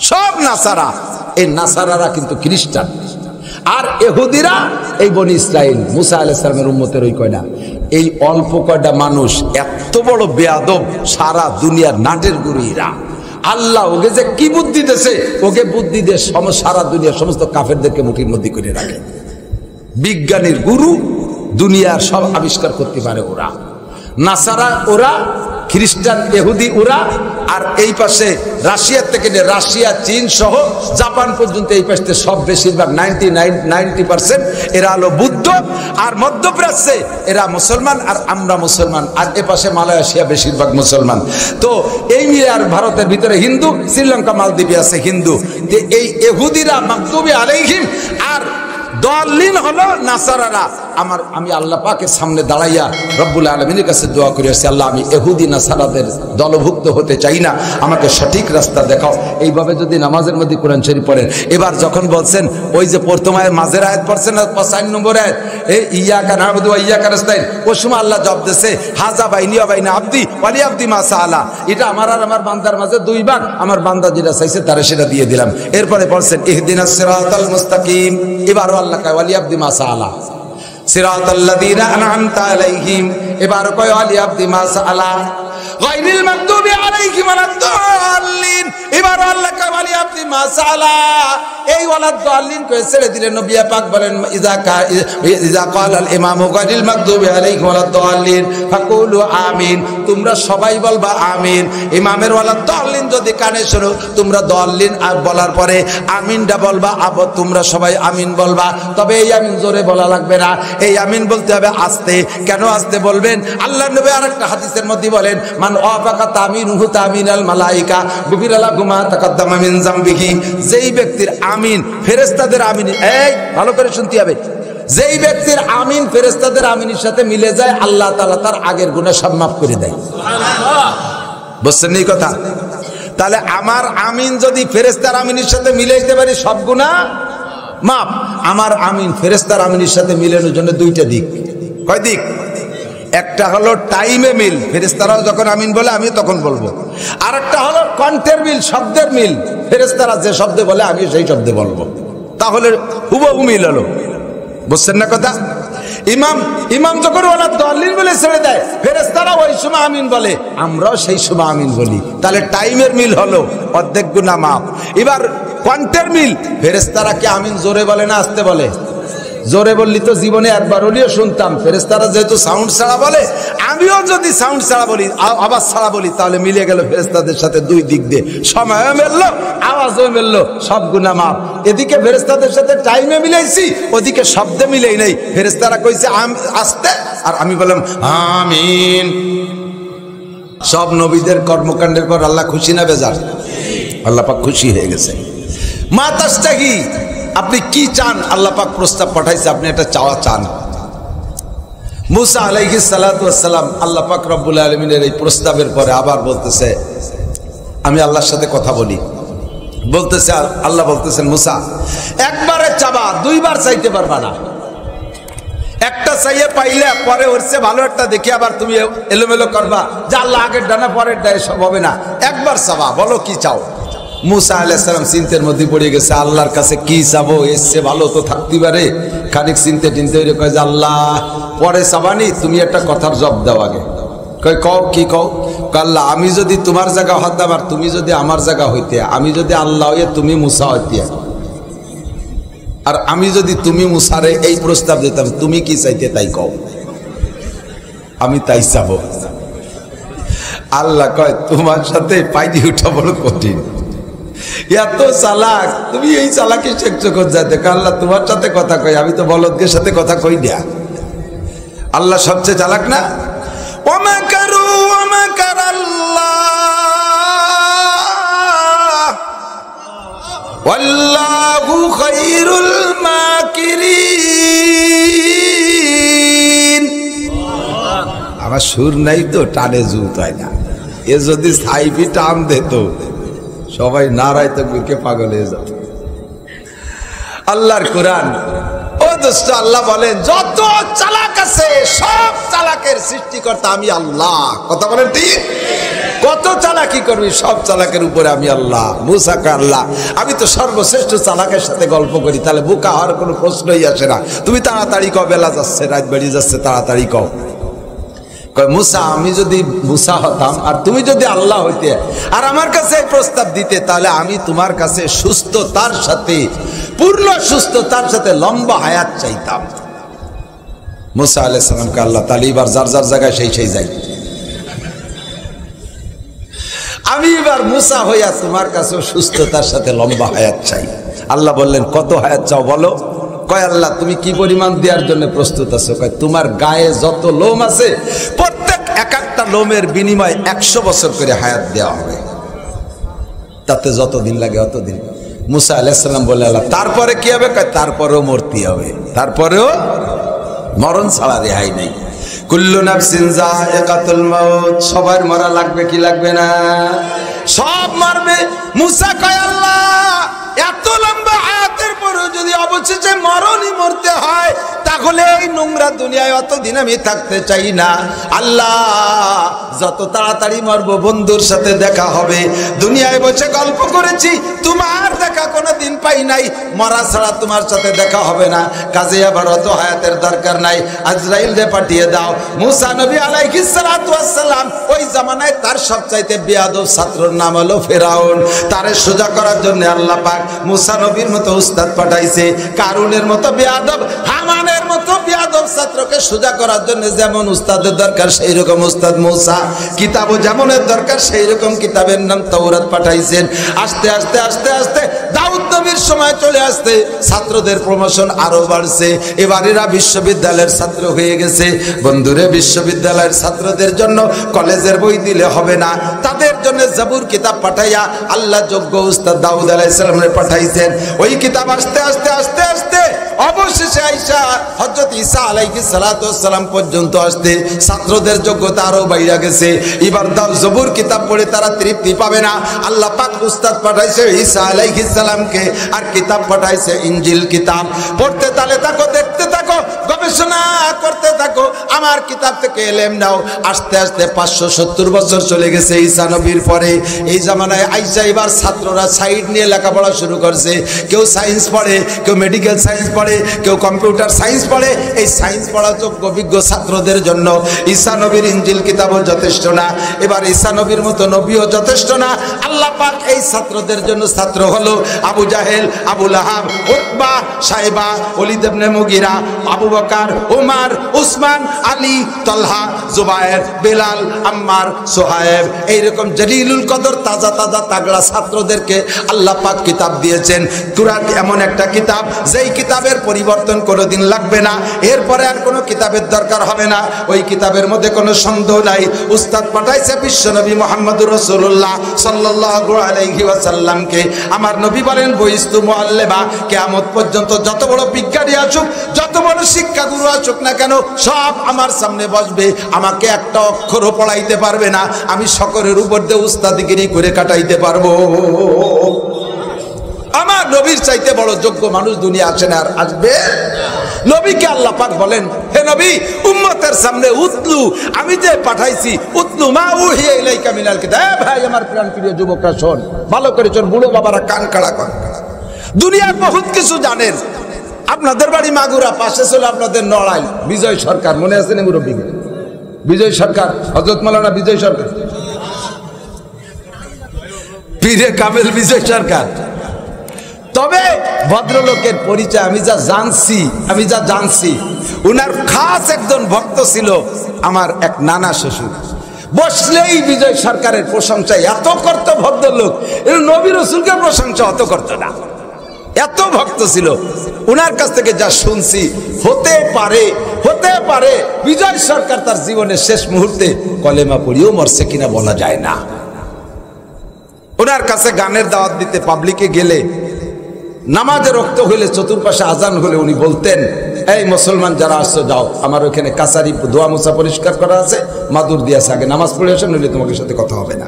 সব নাসারা। এই নাসারারা কিন্তু খ্রিস্টান, আর ইহুদিরা এই বনি ইসরাইল, মুসা আলাইহিস সালামের উম্মতের ওই কয়টা। এই অল্প কয়টা মানুষ এত বড় বেয়াদব, সারা দুনিয়ার নাটের গুরুরা। আল্লাহ ওকে যে কি বুদ্ধি দিয়েছে, ওকে বুদ্ধি দিয়ে সারা দুনিয়ার সমস্ত কাফেরদেরকে মুঠির মধ্যে করে রাখে। বিজ্ঞানীর গুরু, দুনিয়ার সব আবিষ্কার করতে পারে ওরা। নাসারা ওরা, খ্রিস্টান ইহুদি ওরা, আর এই পাশে রাশিয়ার থেকে রাশিয়া, চীন সহ জাপান পর্যন্ত এই পাশে সব বেশিরভাগ 90% এরা হলো বুদ্ধ। আর মধ্যপ্রাচ্যে এরা মুসলমান, আর আমরা মুসলমান, আর এ পাশে মালয়েশিয়া বেশিরভাগ মুসলমান। তো এই মিলে আর ভারতের ভিতরে হিন্দু, শ্রীলঙ্কা মালদ্বীপে আছে হিন্দু। এই ইহুদিরা মাগদুবি আলাইহিম, আর দলিন হলো নাসারারা। আমি আল্লাহ পাকের সামনে দাঁড়াইয়া রব্বুল আলামিনের কাছে দোয়া করে আসছি, আল্লাহ আমি ইহুদি নাসারাদের দলভুক্ত হতে চাই না, আমাকে সঠিক রাস্তা দেখাও। এইভাবে যদি নামাজের মধ্যে কোরআন শরীফ পড়েন, এবার যখন বলছেন ওই যে প্রথমায় মাঝের আয়াত পড়ছেন না, 5 নম্বর আয়াত, এই ইয়াকা নাবুদু ওয়া ইয়াকা নাস্তাইন, ওই সময় আল্লাহ জবাব দিয়েছে, হাজা বাইনি ওয়া বাইনা আবদি ওয়া লি আবদি মা সাআলা। এটা আমার আর আমার বান্দার মাঝে 2 ভাগ, আমার বান্দা যেটা চাইছে তারে সেটা দিয়ে দিলাম। এরপরে বলছেন ইহদিনাস সিরাতাল মুস্তাকিম, এবারও আল্লাহ কয় ওয়া লি আবদি মা সাআলা, সিরাতাল্লাযীনা আন'আমতা আলাইহিম, এবার কয় ওয়া লি আবদি মা সাআলা, গায়রিল মাগদুবি আলাইহিম ওয়ালাদ-দাল্লিন, এবার আল্লাহ কয় ওয়া লি আবদি মা সাআলা। এই ওয়ালাদ-দাল্লিন কয়ে ছেড়ে দিলেন। নবী পাক বলেন ইযা ক্বালাল ইমামু গায়রিল মাগদুবি আলাইহিম ওয়ালাদ-দাল্লিন ফাকুলু আমিন, তোমরা সবাই বলবা আমিন। ইমামের ওয়ালাদ-দাল্লিন যদি কানে শোনো, তোমরা দাল্লিন বলার পরে আমিনটা বলবা, আবার তোমরা সবাই আমিন বলবা। তবে এই আমিন জোরে বলা লাগবে না, এই আমিন বলতে হবে আস্তে। কেন আস্তে বলবেন? আল্লাহর নবী আরেকটা হাদিসের মধ্যে বলেন, মান ওয়াফাকা তামিনুহু তামিনাল মালায়েকা গুফিরা লাহু মা তাকাদ্দামা মিন যামবিহি। যেই ব্যক্তির আমিন ফেরেশতাদের আমিন, এই ভালো করে শুনতে হবে, যেই ব্যক্তির আমিন ফেরেশতাদের আমিনের সাথে মিলে যায়, আল্লাহ তাআলা তার আগের গুনাহ সব মাফ করে দেয়। সুবহানাল্লাহ, বুঝছেন এই কথা? তাহলে আমার আমিন যদি ফেরেশতার আমিনের সাথে মিলে যেতে পারে, সব গুনাহ মাপ। আমার আমিন ফেরেশতার আমিনের সাথে মিলানোর জন্য দুইটা দিক। কয় দিক? একটা হলো টাইমে মিল, ফেরেশতারাও যখন আমিন বলে আমি তখন বলবো। আর একটা হলো কণ্ঠের মিল, শব্দের মিল, ফেরেশতারা যে শব্দে বলে আমি সেই শব্দে বলবো, তাহলে হুবহু মিল হলো। বুঝছেন না কথা? ইমাম যখন ওরা দলিল বলে ছেড়ে দেয়, ফেরেশতারা ওই সময় আমিন বলে, আমরাও সেই সময় আমিন বলি, তাহলে টাইমের মিল হলো, অর্ধেক গুনাহ মাফ। এবার কণ্ঠের মিল, ফেরেশতারা কি আমিন জোরে বলে না আস্তে বলে? জোরে বললি তো জীবনে একবার হলেও শুনতাম। ফেরেশতারা যেহেতু সাউন্ড ছাড়া বলে, আমিও যদি সাউন্ড ছাড়া বলি, আওয়াজ ছাড়া বলি, তাহলে মিলে গেল ফেরেশতাদের সাথে দুই দিক দিয়ে, সময়ও মিললো আওয়াজও মিললো, সব গুনাহ মাফ। এদিকে ফেরেশতাদের সাথে টাইমে মিলাইছি, ওদিকে শব্দে মিলেই নাই। ফেরেশতারা কইছে আস্তে, আর আমি বললাম আমিন। সব নবীদের কর্মকাণ্ডের পর আল্লাহ খুশি না বেজার? আল্লাহ পাক খুশি হয়ে গেছে। মা তাস্তাহি, আপনি কি চান? আল্লাহ পাক প্রস্তাব পাঠাইছে, আপনি একটা চাওয়া চান। মুসা আলাইহিস সালাতু ওয়াস সালাম, আল্লাহ পাক রব্বুল আলামিনের এই প্রস্তাবের পরে আবার বলতেছে আমি আল্লাহর সাথে কথা বলি। বলতেছে আল্লাহ বলতেছেন মুসা, একবারে চাবা, দুইবার চাইতে পারবা না। একটা চাইয়ে পাইলে পরে হচ্ছে ভালো একটা দেখে আবার তুমি এলোমেলো করবা যে আল্লাহ আগের ডানা পরের ডায়ে, সব হবে না। একবার চাবা, বলো কি চাও। মুসা আলাইহিস সালাম চিন্তার মধ্যে পড়ে গেছে, আল্লাহর কাছে কি চাবো, এসছে ভালো তো থাকতে পারে। খানিক চিনতে টিনতে কয় যে আল্লাহ পরে চাবানি, তুমি একটা কথার জবাব দাও আগে। কয় কও, কি কও? আল্লাহ আমি যদি তোমার জায়গা হতাম আর তুমি যদি আমার জায়গা হইতে, আমি যদি আল্লাহ হইয়া তুমি মুসা হইতে, আর আমি যদি তুমি মুসারে এই প্রস্তাব দিতাম, তুমি কি চাইতে তাই কও, আমি তাই চাবো। আল্লাহ কয় তোমার সাথে পাইনি উঠা বড় কঠিন, এত চালাক, তুমি এই চালাকি শিখছো কোন যাতে? আল্লাহ তোমার সাথে কথা কই, আমি তো বলদের সাথে কথা কই না। আল্লাহ সবচেয়ে চালাক না? ওমা কারু ওমা কারাল্লাহ ওয়াল্লাহু খায়রুল মাকিরিন। আমার সুর নাই তো, টানে জুত হয় না। এ যদি সাইফি টান দিত সবাই নারায় তাকবীরকে পাগল হয়ে যেত। আল্লাহর কোরআন, ও দোস্ত, আল্লাহ বলেন যত চালাক আছে সব চালাকের সৃষ্টিকর্তা আমি আল্লাহ। কথা বলেন ঠিক? কত চালাকি করবি, সব চালাকের উপরে আমি আল্লাহ। মুসা কা আল্লাহ আমি তো সর্বশ্রেষ্ঠ চালাকের সাথে গল্প করি, তাহলে বোকা হওয়ার কোনো প্রশ্নই আসে না। তুমি তাড়াতাড়ি কও, বেলা যাচ্ছে, রাত বেরিয়ে যাচ্ছে, তাড়াতাড়ি কও। কয় মুসা আমি যদি মুসা হতাম আর তুমি যদি আল্লাহ হইতে আর আমার কাছে প্রস্তাব দিতে, তাহলে আমি তোমার কাছে সুস্থতার সাথে, পূর্ণ সুস্থতার সাথে লম্বা হায়াত চাইতাম। মুসা আলাইহিস সালামকে আল্লাহ তাআলা এবার যার যার জায়গায় সেই যাই, আমি এবার মুসা হইয়া তোমার কাছে সুস্থতার সাথে লম্বা হায়াত চাই। আল্লাহ বললেন কত হায়াত চাও বলো? কয় আল্লাহ তুমি কি পরিমাণ দেওয়ার জন্য প্রস্তুত আছো? কয় তোমার গায়ে যত লোম আছে প্রত্যেক এক একটা লোমের বিনিময়ে 100 বছর করে হায়াত দেওয়া হবে, তাতে যতদিন লাগে অতদিন। মুসা আলাইহিস সালাম বলে আল্লাহ তারপরে কি হবে? কয় তারপরেও মরতে হবে, তারপরেও মরণ ছাড়া রেহাই নেই। কুল্লু নাফসিন যায়িকাতুল মাউত, সবার মরা লাগবে কি লাগবে না? সব মরবে। মুসা কয় আল্লাহ এত লম্বা হায়াতের পরেও যদি অবশেষে মরণই মরতে হয়, তাহলে এই নোংরা দুনিয়ায় অতদিন আমি থাকতে চাই না। আল্লাহ যত তাড়াতাড়ি মরবো বন্ধুর সাথে দেখা হবে। দুনিয়ায় বসে গল্প করেছি, তোমার দেখা কোনোদিন পাই নাই, মরা ছাড়া তোমার সাথে দেখা হবে না। কাজে আবার অত হায়াতের দরকার নাই, আজরাইল রে পাঠিয়ে দাও। মুসা নবী আলাইহিস সালাতু ওয়াস সালাম ওই জামানায় তার সবচাইতে বেয়াদব ছাত্রর নাম হলো ফেরাউন। তারে সোজা করার জন্য আল্লাহ পাক মুসা নবীর মতো উস্তাদ পাঠাইছে। কারুনের মতো বেয়াদব, হামানের মতো বেয়াদব ছাত্রকে সোজা করার জন্য যেমন উস্তাদের দরকার সেই রকম উস্তাদ মুসা, কিতাবও যেমনের দরকার সেই রকম কিতাবের নাম তাওরাত পাঠাইছেন। আস্তে আস্তে আস্তে আস্তে দাউদ নবীর সময় চলে আসতে ছাত্রদের প্রমোশন আরো বাড়ছে। এবার এরা বিশ্ববিদ্যালয়ের ছাত্র হয়ে গেছে। বন্ধুরে, বিশ্ববিদ্যালয়ের ছাত্রদের জন্য কলেজের বই দিলে হবে না, তাদের জন্য জাবুর কিতাব পাঠাইয়া আল্লাহ যোগ্য উস্তাদ দাউদ আলাইহিস সালামের পাঠাইছেন। ওই কিতাব আস্তে আস্তে আস্তে আস্তে অবশেষে শেষে আইসা হযরত ঈসা আলাইহিস সালাতু ওয়াস সালাম পর্যন্ত আসতে ছাত্রদের যোগ্যতা আরো বাইরে গেছে। এবার দাও জবুর কিতাব পড়ে তারা তৃপ্তি পাবে না, আল্লাহ পাক উস্তাদ পাঠাইছে ঈসা আলাইহিস সালামকে, আর কিতাব পাঠাইছে ইনজিল কিতাব। পড়তে তালে থাকো, দেখতে থাকো, গবেষণা করতে থাকো, আমার কিতাব থেকে ইলম নাও। আস্তে আস্তে 570 বছর চলে গেছে ঈসা নবীর পরে। এই জামানায় আইসা এবার ছাত্ররা সাইড নিয়ে লেখাপড়া শুরু করছে। কেউ সায়েন্স পড়ে, কেউ মেডিকেল সায়েন্স পড়ে, কেউ কম্পিউটার সায়েন্স পড়ে। এই সায়েন্স পড়া যোগ্য অভিজ্ঞ ছাত্রদের জন্য ঈসা নবীর ইনজিল কিতাবও যথেষ্ট না, এবার ঈসা নবীর মতো নবীও যথেষ্ট না। আল্লাহ পাক এই ছাত্রদের জন্য ছাত্র হলো আবু জাহেল, আবু লাহাব, উতবা, সাইবা, ওলীদ ইবনে মুগিরা, আবু বকর, উমর, উসমান, আলী, তালহা, জুবায়ের, বেলাল, আম্মার, সুহায়েব, এইরকম জলিলুল কদর তাজা তাজা তাগড়া ছাত্রদেরকে আল্লাহ পাক কিতাব দিয়েছেন। কুরআন এমন একটা কিতাব যেই কিতাবের পরিবর্তন কোনোদিন লাগবে না, এরপরে আর কোনো কিতাবের দরকার হবে না। ওই কিতাবের মধ্যে কোনো সন্দেহ নাই। উস্তাদ পাঠাইছে বিশ্বনবী মুহাম্মদুর রাসূলুল্লাহ সাল্লাল্লাহু আলাইহি ওয়াসাল্লামকে। আমার নবী বলেন বইস্তু মুআল্লিমা, কিয়ামত পর্যন্ত যত বড় বিজ্ঞানী আসুক, যত বড় শিক্ষাগুরু আসুক না কেন, সব আমার সামনে বসবে, আমাকে একটা অক্ষরও পড়াইতে পারবে না, আমি সকলের উপর দিয়ে উস্তাদিগিরি করে কাটাইতে পারবো। আমার নবীর চাইতে বড় যোগ্য মানুষ দুনিয়া আসে না, আর আসবে। নবীকে আল্লাহ পাক বলেন, হে নবী, উম্মতের সামনে উতলু, আমি যে পাঠাইছি, উতলু মা উহিয়া ইলাইকা মিনাল কিতাব। ভাই আমার প্রিয় যুবকরা শোন, ভালো করে শোন, বুড়ো বাবারা কান খাড়া কর। দুনিয়ার বহুত কিছু জানেন। আপনাদের বাড়ি মাগুরা, পাশে ছিল আপনাদের নড়াইল, বিজয় সরকার, মনে আছে না মুরব্বী? বিজয় সরকার, হযরত মাওলানা বিজয় সরকার, পীরে কামেল বিজয় সরকার। তবে ভদ্রলোকের পরিচয় আমি যা জানছি, উনার খাস একজন ভক্ত ছিল আমার এক নানা শ্বশুর। বসলেই বিজয় সরকারের প্রশংসা এত করত ভদ্রলোক, নবী রাসূলকে প্রশংসা অত করত না, এত ভক্ত ছিল। উনার কাছ থেকে যা শুনছি, হতে পারে বিজয় সরকার তার জীবনের শেষ মুহূর্তে কলেমা পড়িও মরছে কিনা বলা যায় না। ওনার কাছে গানের দাওয়াত দিতে পাবলিকে গেলে, নামাজে রক্ত হইলে, চতুর্পাশে আজান হলে উনি বলতেন, এই মুসলমান যারা আসছো যাও, আমার ওখানে কাছারি দোয়া মোছা পরিষ্কার করা আছে, মাদুর দিয়েছে, আগে নামাজ পড়ে আসো, নইলে তোমাকে সাথে কথা হবে না।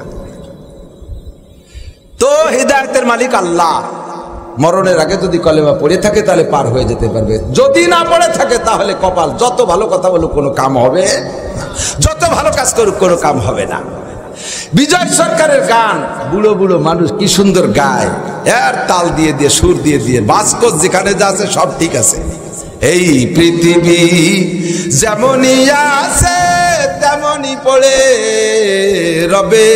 তো হিদায়াতের মালিক আল্লাহ, মরণের আগে যদি কলেমা পড়ে থাকে তাহলে পার হয়ে যেতে পারবে, যদি না পড়ে থাকে তাহলে কপাল। যত ভালো কথা বলুক কোনো কাম হবে না, যত ভালো কাজ করুক কোনো কাম হবে না। বিজয় সরকারের গান বুড়ো বুড়ো মানুষ কি সুন্দর গায়, এর তাল দিয়ে দিয়ে, সুর দিয়ে দিয়ে, বাসকস যেখানে যা আছে সব ঠিক আছে। এই পৃথিবী যেমনই আছে তেমনই পড়ে রবে,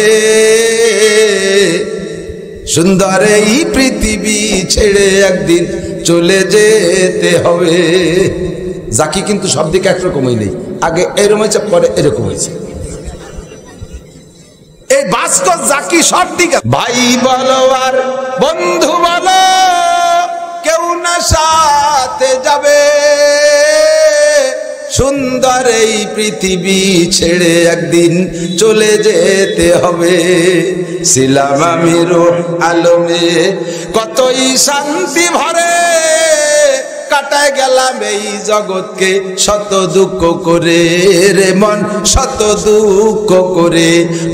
সুন্দর এই পৃথিবী ছেড়ে একদিন চলে যেতে হবে। জাকি কিন্তু সব দিকে একরকমই নেই, আগে এরকম হয়েছে, পরে এরকম হয়েছে। এই বাস্তব জাকি সব ঠিক আছে। ভাই বলো আর বন্ধু বলো, কেউ না সাথে যাবে, সুন্দর এই পৃথিবী ছেড়ে একদিন চলে যেতে হবে। ছিলাম আমি রূহ আলমে, কতই শান্তি ভরে, কাটায় গেলাম এই জগৎকে শত দুঃখ করে রে মন, শত দুঃখ করে।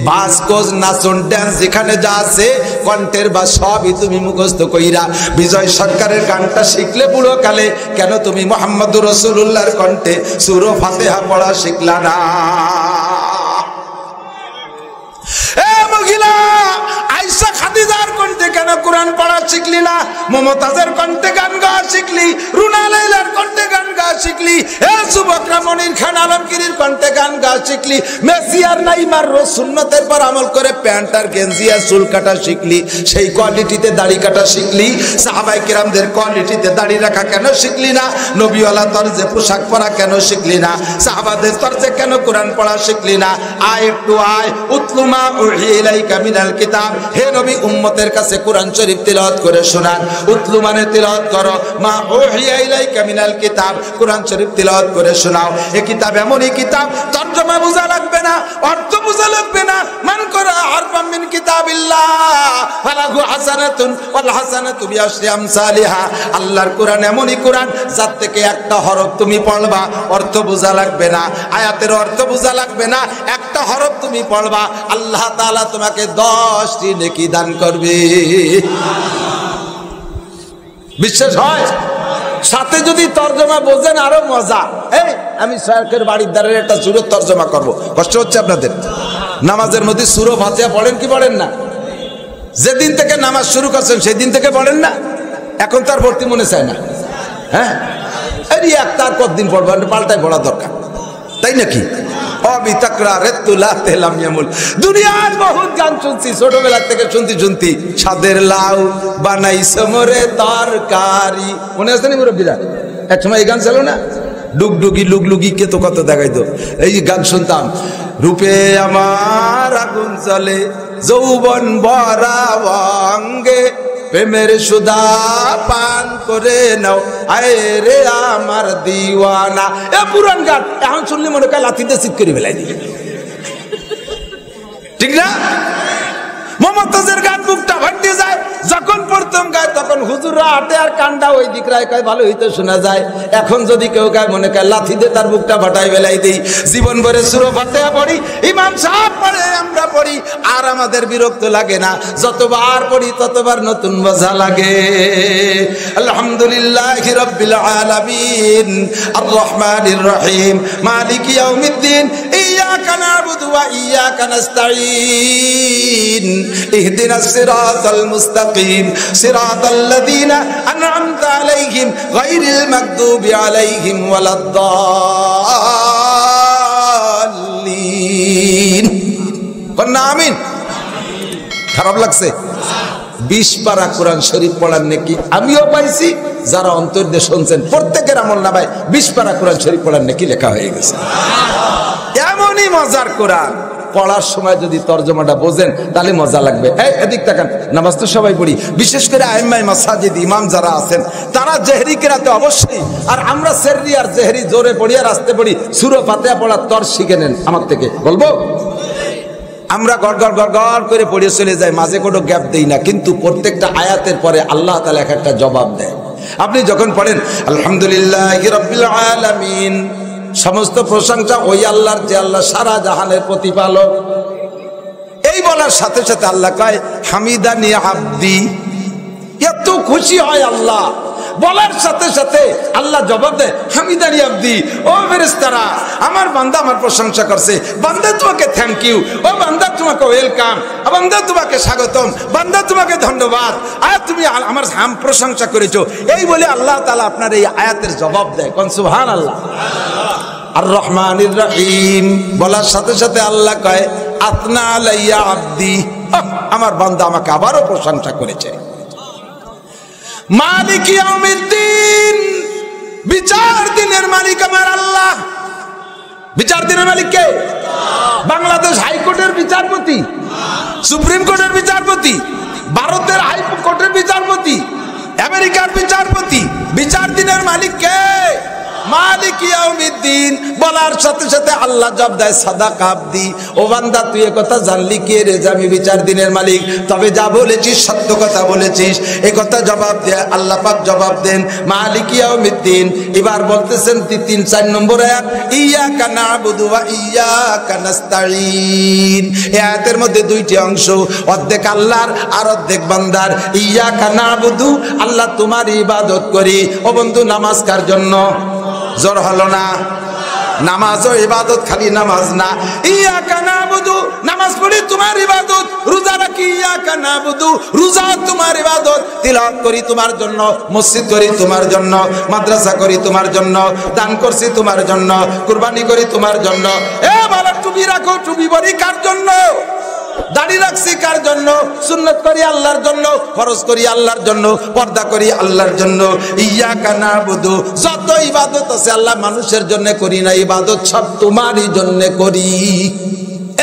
বাসকোজ নাচন ড্যান্স যেখানে যা আছে কণ্ঠের বা সবই তুমি মুখস্থ কইরা বিজয় সরকারের গানটা শিখলে বুড়ো কালে, কেন তুমি মুহাম্মদুর রাসূলুল্লাহর কণ্ঠে সূরা ফাতিহা পড়া শিখলা না? এ মহিলা, আয়েশা খাদিজার কণ্ঠে কেন কোরআন পড়া শিখলি না? মমতাজের কণ্ঠে গান গাওয়া শিখলি, রুনা লাইলার কণ্ঠে গান গাওয়া শিখলি, এ যুবকরা মনির খান আলমগীরের কণ্ঠে গান গাওয়া শিখলি, মেসি আর নাইমার রোজ সুন্নতের পর আমল করে প্যান্ট আর গেঞ্জি আর চুল কাটা শিখলি, সেই কোয়ালিটিতে দাড়ি কাটা শিখলি। সাহাবায়ে কেরামদের কোয়ালিটিতে দাড়ি রাখা কেন শিখলি না? নবীওয়ালা তরজে পোশাক পরা কেন শিখলি না? সাহাবাদের তরজে কেন কোরআন পড়া শিখলি না? আয় একটু আয়, উতলুমা উহিয়া ইলাইকা মিনাল কিতাব। হে নবী, উম্মতের কাছে কোরআন শরীফ তিলাওয়াত করে শোনান। উতলু মানে তিলাওয়াত করো, মা উহিয়া ইলাইকা মিনাল কিতাব, কোরআন কোরআন শরীফ তিলাওয়াত করে শোনাও। এই কিতাব এমনই কিতাব, তরজমা বোঝা লাগবে না, অর্থ বোঝা লাগবে না। মান করা হারফাম মিন কিতাবিল্লাহ ফালাহু হাসানাতুন ওয়াল হাসানাতু বিআশরি আমসালিহা। আল্লাহর কোরআন এমনই কোরআন যার থেকে একটা হরফ তুমি পড়বা, অর্থ বোঝা লাগবে না, আয়াতের অর্থ বোঝা লাগবে না, একটা হরফ তুমি পড়বা, আল্লাহ তাআলা তোমাকে 10টি নেকি দান করবে। বিশ্বাস হয়? সাথে যদি তরজমা বোঝেন আরো মজা। এই আমি সরকারের বাড়ির দ্বারের একটা সূরা তরজমা করব, কষ্ট হচ্ছে আপনাদের? নামাজের মধ্যে সূরা ফাতিহা পড়েন কি পড়েন না? যেদিন থেকে নামাজ শুরু করছেন সেদিন থেকে পড়েন না? এখন তার ভর্তি মনে চায় না? হ্যাঁ, এই একটার কতদিন পড়বেন, পাল্টায় পড়া দরকার, তাই নাকি? দুনিয়ার বহুত গান শুনছি, ছোটবেলা থেকে শুনতি সাদের লাউ বানাইছো মোরে তরকারি, মনে আছে না মুরব্বীরা? এক সময় এই গান ছিল না, ডুগডুগি লুগলুগি কে তো কত দেখাইতো, এই গান শুনতাম। রূপে আমার আগুন জ্বলে যৌবন ভরা অঙ্গে, প্রেমের সুধা পান করে নাও আয় রে আমার দিওয়ানা। এ পুরান গান এখন শুনলে মনে হয় লাথিতে চিৎ করে ফেলাই দিবে, ঠিক না? মমতাজের গান বুকটা ফাটতে যায়, যখন প্রথম গায় তখন হুজুররা হাটে আর কান্ডা ওই দিক রায় কয় ভালো হইতে শোনা যায়। এখন যদি কেউ গায় মনে হয় লাথি দিয়ে তার বুকটা ফাটাই ফেলাই দেই। জীবন ভরে সূরা ফাতিহা পড়ি, ইমাম সাহেব পড়ে, আমরা পড়ি, আর আমাদের বিরক্ত লাগে না। যতবার পড়ি ততবার নতুন মজা লাগে। আলহামদুলিল্লাহি রাব্বিল আলামিন আর রহমানির রহিম মালিক ইয়াউমিদ্দিন ইয়াকা না'বুদু ওয়া ইয়াকা নাস্তাঈন ইহদিনাস সিরাতাল মুস্তাকিম সিরাতাল লাযীনা আন'আমতা আলাইহিম গায়রিল মাগদুবি আলাইহিম ওয়ালাদ-দাল্লিন। কন্না আমিন। খারাপ লাগছে? 20 পারা কোরআন শরীফ পড়ার নেকি আমিও পাইছি, যারা অন্তর দিয়ে শুনছেন প্রত্যেকের আমলনামায় 20 পারা কোরআন শরীফ পড়ার নেকি লেখা হয়ে গেছে। এমনই মজার কোরআন, পড়ার সময় যদি তরজমাটা বোঝেন তাহলে মজা লাগবে। এই এদিক তাকান, নামাজ তো সবাই পড়ি, বিশেষ করে আইম্মায়ে মাসাজিদ ইমাম যারা আছেন তারা জেহরি কেরাতে অবশ্যই, আর আমরা সেররি আর জেহরি জোরে পড়ি আর আস্তে পড়ি। সূরা ফাতিহা পড়ার তর শিখে নেন আমার থেকে, বলবো? আমরা গড় গড় গড় গড় করে পড়ে চলে যাই, মাঝে কোনো গ্যাপ দেই না, কিন্তু প্রত্যেকটা আয়াতের পরে আল্লাহ তাআলা একটা জবাব দেয়। আপনি যখন পড়েন আলহামদুলিল্লাহি রাব্বিল আলামিন, সমস্ত প্রশংসা ওই আল্লাহর যে আল্লাহ সারা জাহানের প্রতিপালক, এই বলার সাথে সাথে আল্লাহ কয় হামিদানি আব্দি, এত খুশি হয় আল্লাহ বলার সাথে সাথে আল্লাহ জবাব দেয় হামিদানি আব্দি। ও ফেরেশতারা, আমার বান্দা আমার প্রশংসা করছে, বান্দা তোমাকে থ্যাংক ইউ, ও বান্দা তোমাকে ওয়েলকাম, বান্দা তোমাকে স্বাগতম, বান্দা তোমাকে ধন্যবাদ, আর তুমি আমার প্রশংসা করেছো। এই বলে আল্লাহ তাআলা আপনার এই আয়াতের জবাব দেয়। কোন সুবহানাল্লাহ। আর রহমানির রহিম বলার সাথে সাথে আল্লাহ কয় আতনা আলাইয়া আব্দি, আমার বান্দা আমাকে আবারও প্রশংসা করেছে। মালিক ইয়াউমিদ্দিন, বিচার দিনের মালিক আমার আল্লাহ। বিচার দিনের মালিক কে? বাংলাদেশ হাইকোর্টের বিচারপতি, সুপ্রিম কোর্টের বিচারপতি, ভারতের হাইকোর্টের বিচারপতি, আমেরিকার বিচারপতি। বিচার দিনের মালিক কে? মালিক ইয়াউমিদ্দিন। বলার সাথে সাথে আল্লাহ জবাব দেয় সাদাকা আব্দি, ও বান্দা তুই এ কথা জানলি কি রে যে আমি বিচার দিনের মালিক? তবে যা বলেছিস সত্য কথা বলেছিস, এই কথা জবাব দেয় আল্লাহ পাক জবাব দেন মালিক ইয়াউমিদ্দিন। এবার বলতেছেন 3-4 নম্বর আয়াত, ইয়াকা না'বুদু ওয়া ইয়াকা নাস্তাঈন। এই আয়াতের মধ্যে 2টি অংশ, অর্ধেক আল্লাহর আর অর্ধেক বান্দার। ইয়াকা না'বুদু, আল্লাহ তোমার ইবাদত করি। ও বন্ধু, নামাজ কার জন্য? জোর হলো না? নামাজও ইবাদত, খালি নামাজ না। ইয়াকা না'বুদু, নামাজ পড়ি তোমার ইবাদত। রোজা রাখি ইয়াকা না'বুদু, রোজা তোমার ইবাদত। তিলাওয়াত করি তোমার জন্য, মসজিদ করি তোমার জন্য, মাদ্রাসা করি তোমার জন্য, দান করছি তোমার জন্য, কুরবানি করি তোমার জন্য। এ বাবা, টুপি রাখো, টুপি পরি কার জন্য? দাড়ি রাখছি কার জন্য? সুন্নত করি আল্লাহর জন্য, ফরজ করি আল্লাহর জন্য, পর্দা করি আল্লাহর জন্য। ইয়াকা না'বুদু, যত ইবাদত আছে আল্লাহ মানুষের জন্য করি না, ইবাদত সব তোমারই জন্য করি।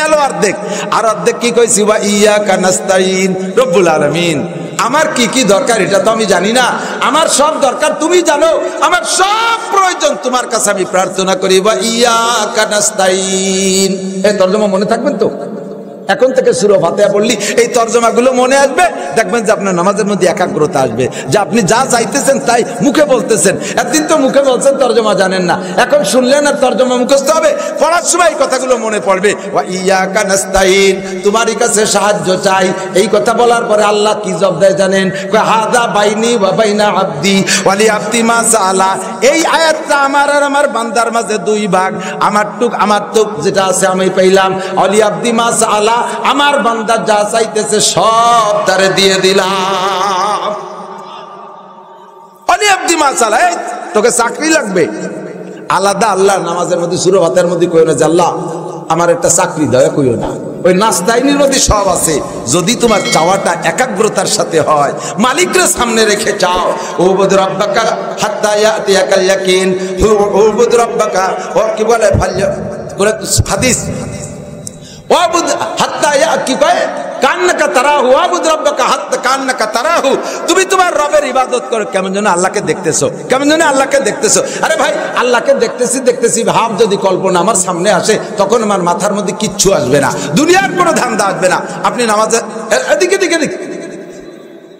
এলো অর্ধেক, আর অর্ধেক কি কইছি? ওয়া ইয়াকা নাস্তাঈন, রব্বুল আলামিন আমার কি কি দরকার এটা তো আমি জানি না, আমার সব দরকার তুমি জানো, আমার সব প্রয়োজন তোমার কাছে আমি প্রার্থনা করি। বা ইয়াকা নাস্তাইন, এই তরজমা মনে থাকবেন তো? এখন থেকে সূরা ফাতিহা পড়লি এই তরজমাগুলো মনে আসবে, দেখবেন যে আপনার নামাজের মধ্যে একাগ্রতা আসবে, যে আপনি যা চাইতেছেন তাই মুখে বলতেছেন। একদিন তো মুখে বলছেন, তরজমা জানেন না, এখন শুনলেন আর তরজমা মুখস্থ হবে, পড়ার সময় এই কথাগুলো মনে পড়বে। ওয়া ইয়াকা নাস্তাইন, তোমারই কাছে সাহায্য চাই। এই কথা বলার পরে আল্লাহ কি জবাব দেয় জানেন? কয় হাদা বাইনি ওয়া বাইনা আবদি ওয়ালি আবদি মা সাআলা। এই আয়াতটা আমার আর আমার বান্দার মাঝে দুই ভাগ, আমার টুক যেটা আছে আমি পাইলাম, ওয়ালি আবদি মা সাআলা, আমার বান্দা যা চাইতেছে সব তারে দিয়ে দিলাম। ওয়ালি আবদি মা সাআলা, এই তোকে চাকরি লাগবে, আলাদা আল্লাহর নামাজের মধ্যে সূরা ফাতিহার মধ্যে কইও না যে আল্লাহ আমার একটা চাকরি দাও, কইও না। ওই নাস্তাইনের মধ্যে সব আছে, যদি তোমার চাওয়াটা একাগ্রতার সাথে হয়, মালিকের সামনে রেখে চাও। উবুদ রাব্বাকা হাত্তা ইয়াতিয়াকাল ইয়াকিন, উবুদ রাব্বাকা, ও কি বলে করে হাদিস, ওয়াবুদ হাত্তা ইয়া কি কয় কান্নাকা তারাহু, ওয়াবুদ রাব্বাকা হাত্তা কান্নাকা তারাহু। তুমি তোমার রবের ইবাদত করো কেমন যেন আল্লাহকে দেখতেছো, কেমন যেন আল্লাহকে দেখতেছো। আরে ভাই, আল্লাহকে দেখতেছি ভাব যদি কল্পনা আমার সামনে আসে, তখন আমার মাথার মধ্যে কিচ্ছু আসবে না, দুনিয়ার কোনো ধান্দা আসবে না। আপনি নামাজে এদিকে দিকে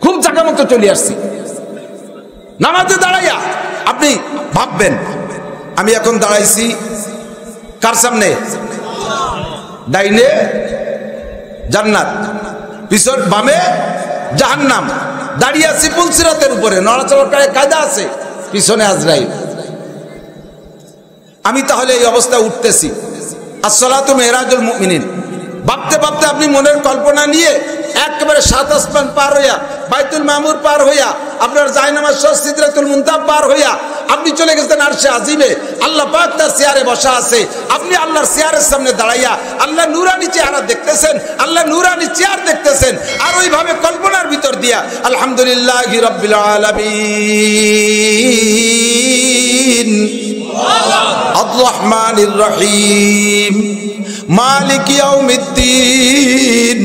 খুব জায়গা মতো চলে আসছি, নামাজে দাঁড়াইয়া আপনি ভাববেন আমি এখন দাঁড়াইছি কার সামনে? ডাইনে জান্নাত, পিছন বামে জাহান্নাম, দাঁড়িয়ে আছি পুলসিরাতের উপরে, নড়াচড়ার কায়দা আছে, পিছনে আজরাইল। আমি তাহলে এই অবস্থায় উঠতেছি, আসসালাতু মিরাজুল মুমিনিন ভাবতে ভাবতে আপনি মনের কল্পনা নিয়ে একেবারে 7 আসমান পার হইয়া, বাইতুল মামুর পার হইয়া, আপনার জায়নামাজ সহ সিদরাতুল মুনতাহা পার হইয়া আপনি চলে গেছেন আরশে আজিমে। আল্লাহ পাক তার চেয়ারে বসা আছে, আপনি আল্লাহর চেয়ারের সামনে দাঁড়াইয়া আল্লাহ নূরানি চেহারা দেখতেছেন, আল্লাহ নূরানি চেয়ার দেখতেছেন। আর ওইভাবে কল্পনার ভিতর দিয়া আলহামদুলিল্লাহি রাব্বিল আলামিন আর রহমানির রহিম মালিক ইয়াউমিদ্দিন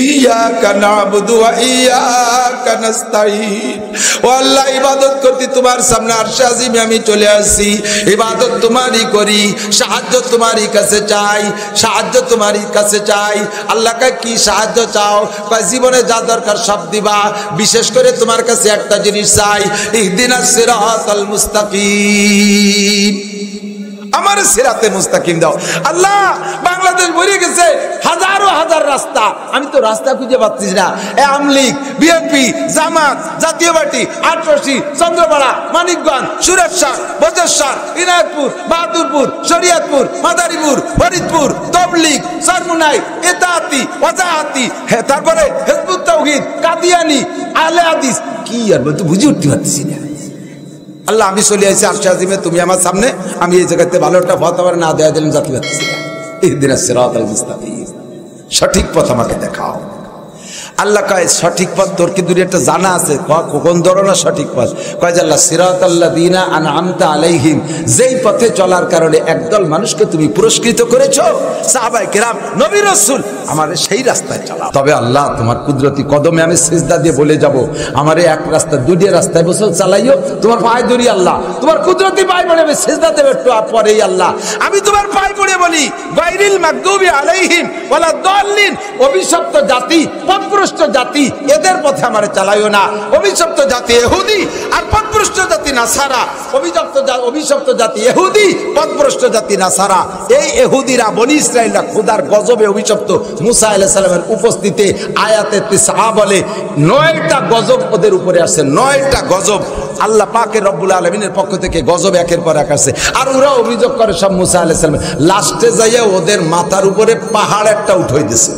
ইয়াকা না'বুদু ওয়া ইয়াকা নাস্তাঈন। ও আল্লাহ, ইবাদত করতে তোমার সামনে আরশে আজিমে আমি চলে আসি, ইবাদত তোমারই করি, সাহায্য তোমারই কাছে চাই, সাহায্য তোমারই কাছে চাই। আল্লাহকে কি সাহায্য চাও? কয় জীবনে যা দরকার সব দিবা, বিশেষ করে তোমার কাছে একটা জিনিস চাই, ইহদিনাস সিরাতাল মুস্তাকিম, আমার সিরাতে মুস্তাকিম দাও। আল্লাহ, বাংলাদেশ ভরে গেছে হাজারো হাজার রাস্তা, আমি তো রাস্তা খুঁজে পাচ্ছি না। আমলিগ, বিএনপি, জামাত, জাতীয় পার্টি, আটরশি, চন্দ্রপাড়া, মানিকগঞ্জ, সুরেশ্বর, বজেশ্বর, ইনায়তপুর, বাহাদুরপুর, শরিয়তপুর, মাদারীপুর, ফরিদপুর, তবলিগ, সরমুনাই, ইতাআতি, ওয়াজাহাতি, তারপরে হিজবুত তাওহীদ, কাদিয়ানি, আহলে হাদিস, কি আর বলতে বুঝে উঠতে পারছি না। আল্লাহ, আমি চলে আসছি আরশে আজিমে, তুমি আমার সামনে, আমি এই জায়গাতে ভালো একটা পথ আমার না দেয়া দিলাম, জাতি পাচ্ছি না। ইহদিনাস সিরাতাল মুস্তাকিম, সঠিক পথ আমাকে দেখাও। আল্লাহ কয় সঠিক পথ তোর কি দূরে একটা জানা আছে? কোন ধরনের সঠিক পথ? কয় যে আল্লাহ সিরাতাল্লাযীনা আনআমতা আলাইহিম, যেই পথে চলার কারণে একদল মানুষকে তুমি পুরস্কৃত করেছো, সাহাবায়ে কেরাম, নবী রাসূল, আমারে সেই রাস্তায় চালাও। তবে আল্লাহ, তোমার কুদরতি কদমে আমি সিজদা দিয়ে বলে যাব, আমারে এক রাস্তা দুইটা রাস্তায় বসে চালাইও, তোমার পায়ে ধরি আল্লাহ, তোমার কুদরতি পায়ে পড়ে আমি সিজদা দেব একটু পরেই আল্লাহ, আমি তোমার পায়ে পড়ে বলি গায়রিল মাগদুবি আলাইহিম ওয়ালা দাল্লিন, অভিশপ্ত জাতি, পথভ্রষ্ট জাতি, এদের পথে আমারে চালাইও না। অভিশপ্ত জাতি ইহুদি আর পথভ্রষ্ট জাতি নাসারা, অভিশপ্ত জাতি ইহুদি, পথভ্রষ্ট জাতি নাসারা। এই ইহুদিরা, বনি ইসরাইলরা খোদার গজবে অভিশপ্ত। মুসা আলাইহিস সালামের উপস্থিতিতে আয়াতে 9 বলে 9টা গজব ওদের উপরে আসে, 9টা গজব আল্লাহ পাকের রব্বুল আলামিনের পক্ষ থেকে গজব একের পর এক আসে। আর ওরা অভিযোগ করে সব মুসা আলাইহিস সালাম, লাস্টে যাইয়া ওদের মাথার উপরে পাহাড় একটা উঠাই দিছে,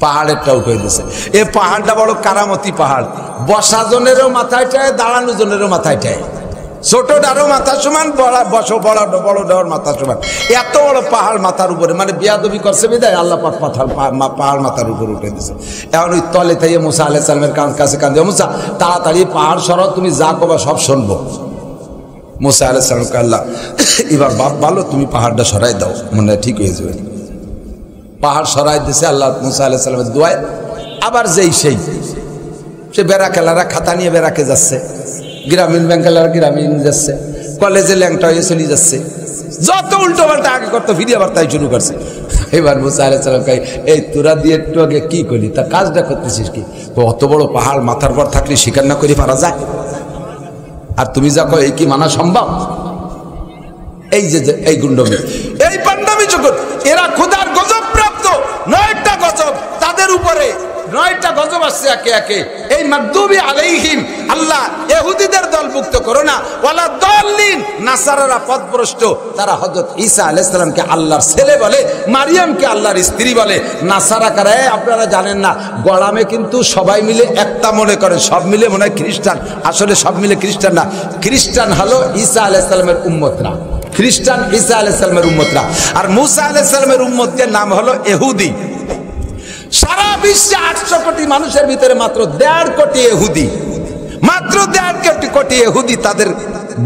পাহাড় একটা উঠাই দিছে। এই পাহাড়টা বড় কারামতি পাহাড়, বসা জনেরও মাথায় টায়, দাঁড়ানো জনেরও মাথায় টায়, ছোটটারও মাথা সমান, বড়টার মাথা সমান, এত বড় পাহাড় মাথার উপরে। মানে বিয়াদবি করছে বিদায় আল্লাহ পাক পাহাড় মাথার উপরে উঠে দিছে। এখন ওই তলে থেকে মুসা আলাইহিস সালামের কাছে কান্দে, মুসা তাড়াতাড়ি পাহাড় সরাও, তুমি যা কবা সব শুনবো। মুসা আলাইহিস সালামকে আল্লাহ এবার বাপ ভালো, তুমি পাহাড়টা সরাই দাও, মনে ঠিক হয়ে যাবে। পাহাড় সরাই দিছে আল্লাহ মুসা আলাইহিস সালামের দোয়ায়। আবার যেই সেই সে বেড়াকেলারা খাতা নিয়ে বেড়াকে যাচ্ছে, গ্রামীণ ব্যাংকেলারা গ্রামীণ যাচ্ছে, কলেজে ল্যাংটা হয়ে চলে যাচ্ছে, যত উল্টো পাল্টা আগে করতো ফিরে আবার তাই শুরু করছে। এবার মুসা আলাইহিস সালাম কয়, এই তোরা দিয়ে একটু আগে কি করলি, তা কাজটা করতেছিস কি? অত বড় পাহাড় মাথার পর থাকলে স্বীকার না করে পারা যায়? আর তুমি যা কয় এই কি মানা সম্ভব? এই যে এই গুন্ডমি, এই পান্ডামি যখন এরা খোদার গজব প্রাপ্ত, 9টা গজব তাদের উপরে, 9টা গজব আসছে একে একে। এই মাগদুবি আলাইহিম, আল্লাহ ইহুদিদের দলভুক্ত করো না, ওয়ালা দাল্লিন, নাসারারা পথভ্রষ্ট, তারা হযরত ঈসা আলাইহিস সালামকে আল্লাহর ছেলে বলে, মারিয়ামকে আল্লাহর স্ত্রী বলে। নাসারা কারা? আপনারা জানেন না, গড়ামে কিন্তু সবাই মিলে একটা মনে করে, সব মিলে মনে হয় খ্রিস্টান, আসলে সব মিলে খ্রিস্টান না। খ্রিস্টান হলো ঈসা আলাইহিস সালামের উম্মতরা, খ্রিস্টান ঈসা আলাইহিস সালামের উম্মতরা, আর মুসা আলাইহিস সালামের উম্মতদের নাম হলো ইহুদি। সারা বিশ্বে 800 কোটি মানুষের ভিতরে মাত্র 1.5 কোটি ইহুদি, মাত্র 1.5 কোটি ইহুদি, তাদের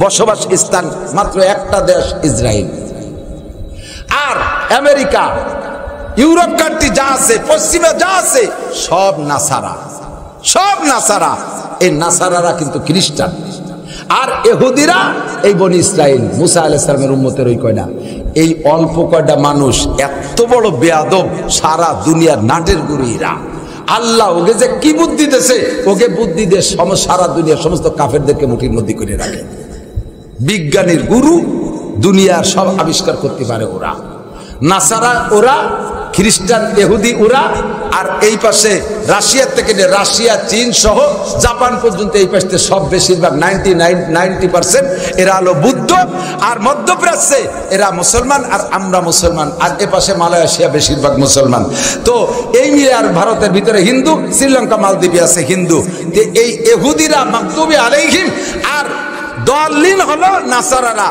বসবাস স্থান মাত্র একটা দেশ ইসরায়েল। আর আমেরিকা, ইউরোপ কান্ট্রি যা আছে, পশ্চিমে যা আছে, সব নাসারা, সব নাসারা। এই নাসারারা কিন্তু খ্রিস্টান, আর ইহুদিরা এই বনি ইসরাইল, মুসা আলাইহিস সালামের উম্মতের ওই কয়টা। এই অল্প কয়টা মানুষ এত বড় বেয়াদব, সারা দুনিয়ার নাটের গুরুরা। আল্লাহ ওকে যে কি বুদ্ধি দিয়েছে, ওকে বুদ্ধি দিয়ে সারা দুনিয়ার সমস্ত কাফেরদেরকে মুঠির মধ্যে করে রাখে। বিজ্ঞানীর গুরু, দুনিয়ার সব আবিষ্কার করতে পারে ওরা। নাসারা ওরা, খ্রিস্টান ইহুদি ওরা, আর এই পাশে রাশিয়ার থেকে রাশিয়া, চীন সহ জাপান পর্যন্ত এই পাশে সব বেশিরভাগ 90% এরা হলো বুদ্ধ। আর মধ্যপ্রাচ্যে এরা মুসলমান, আর আমরা মুসলমান, আর এ পাশে মালয়েশিয়া বেশিরভাগ মুসলমান। তো এই মিলে আর ভারতের ভিতরে হিন্দু, শ্রীলঙ্কা মালদ্বীপে আছে হিন্দু। এই ইহুদিরা মাগদুবি আলাইহিম, আর দাল্লিন হলো নাসারারা।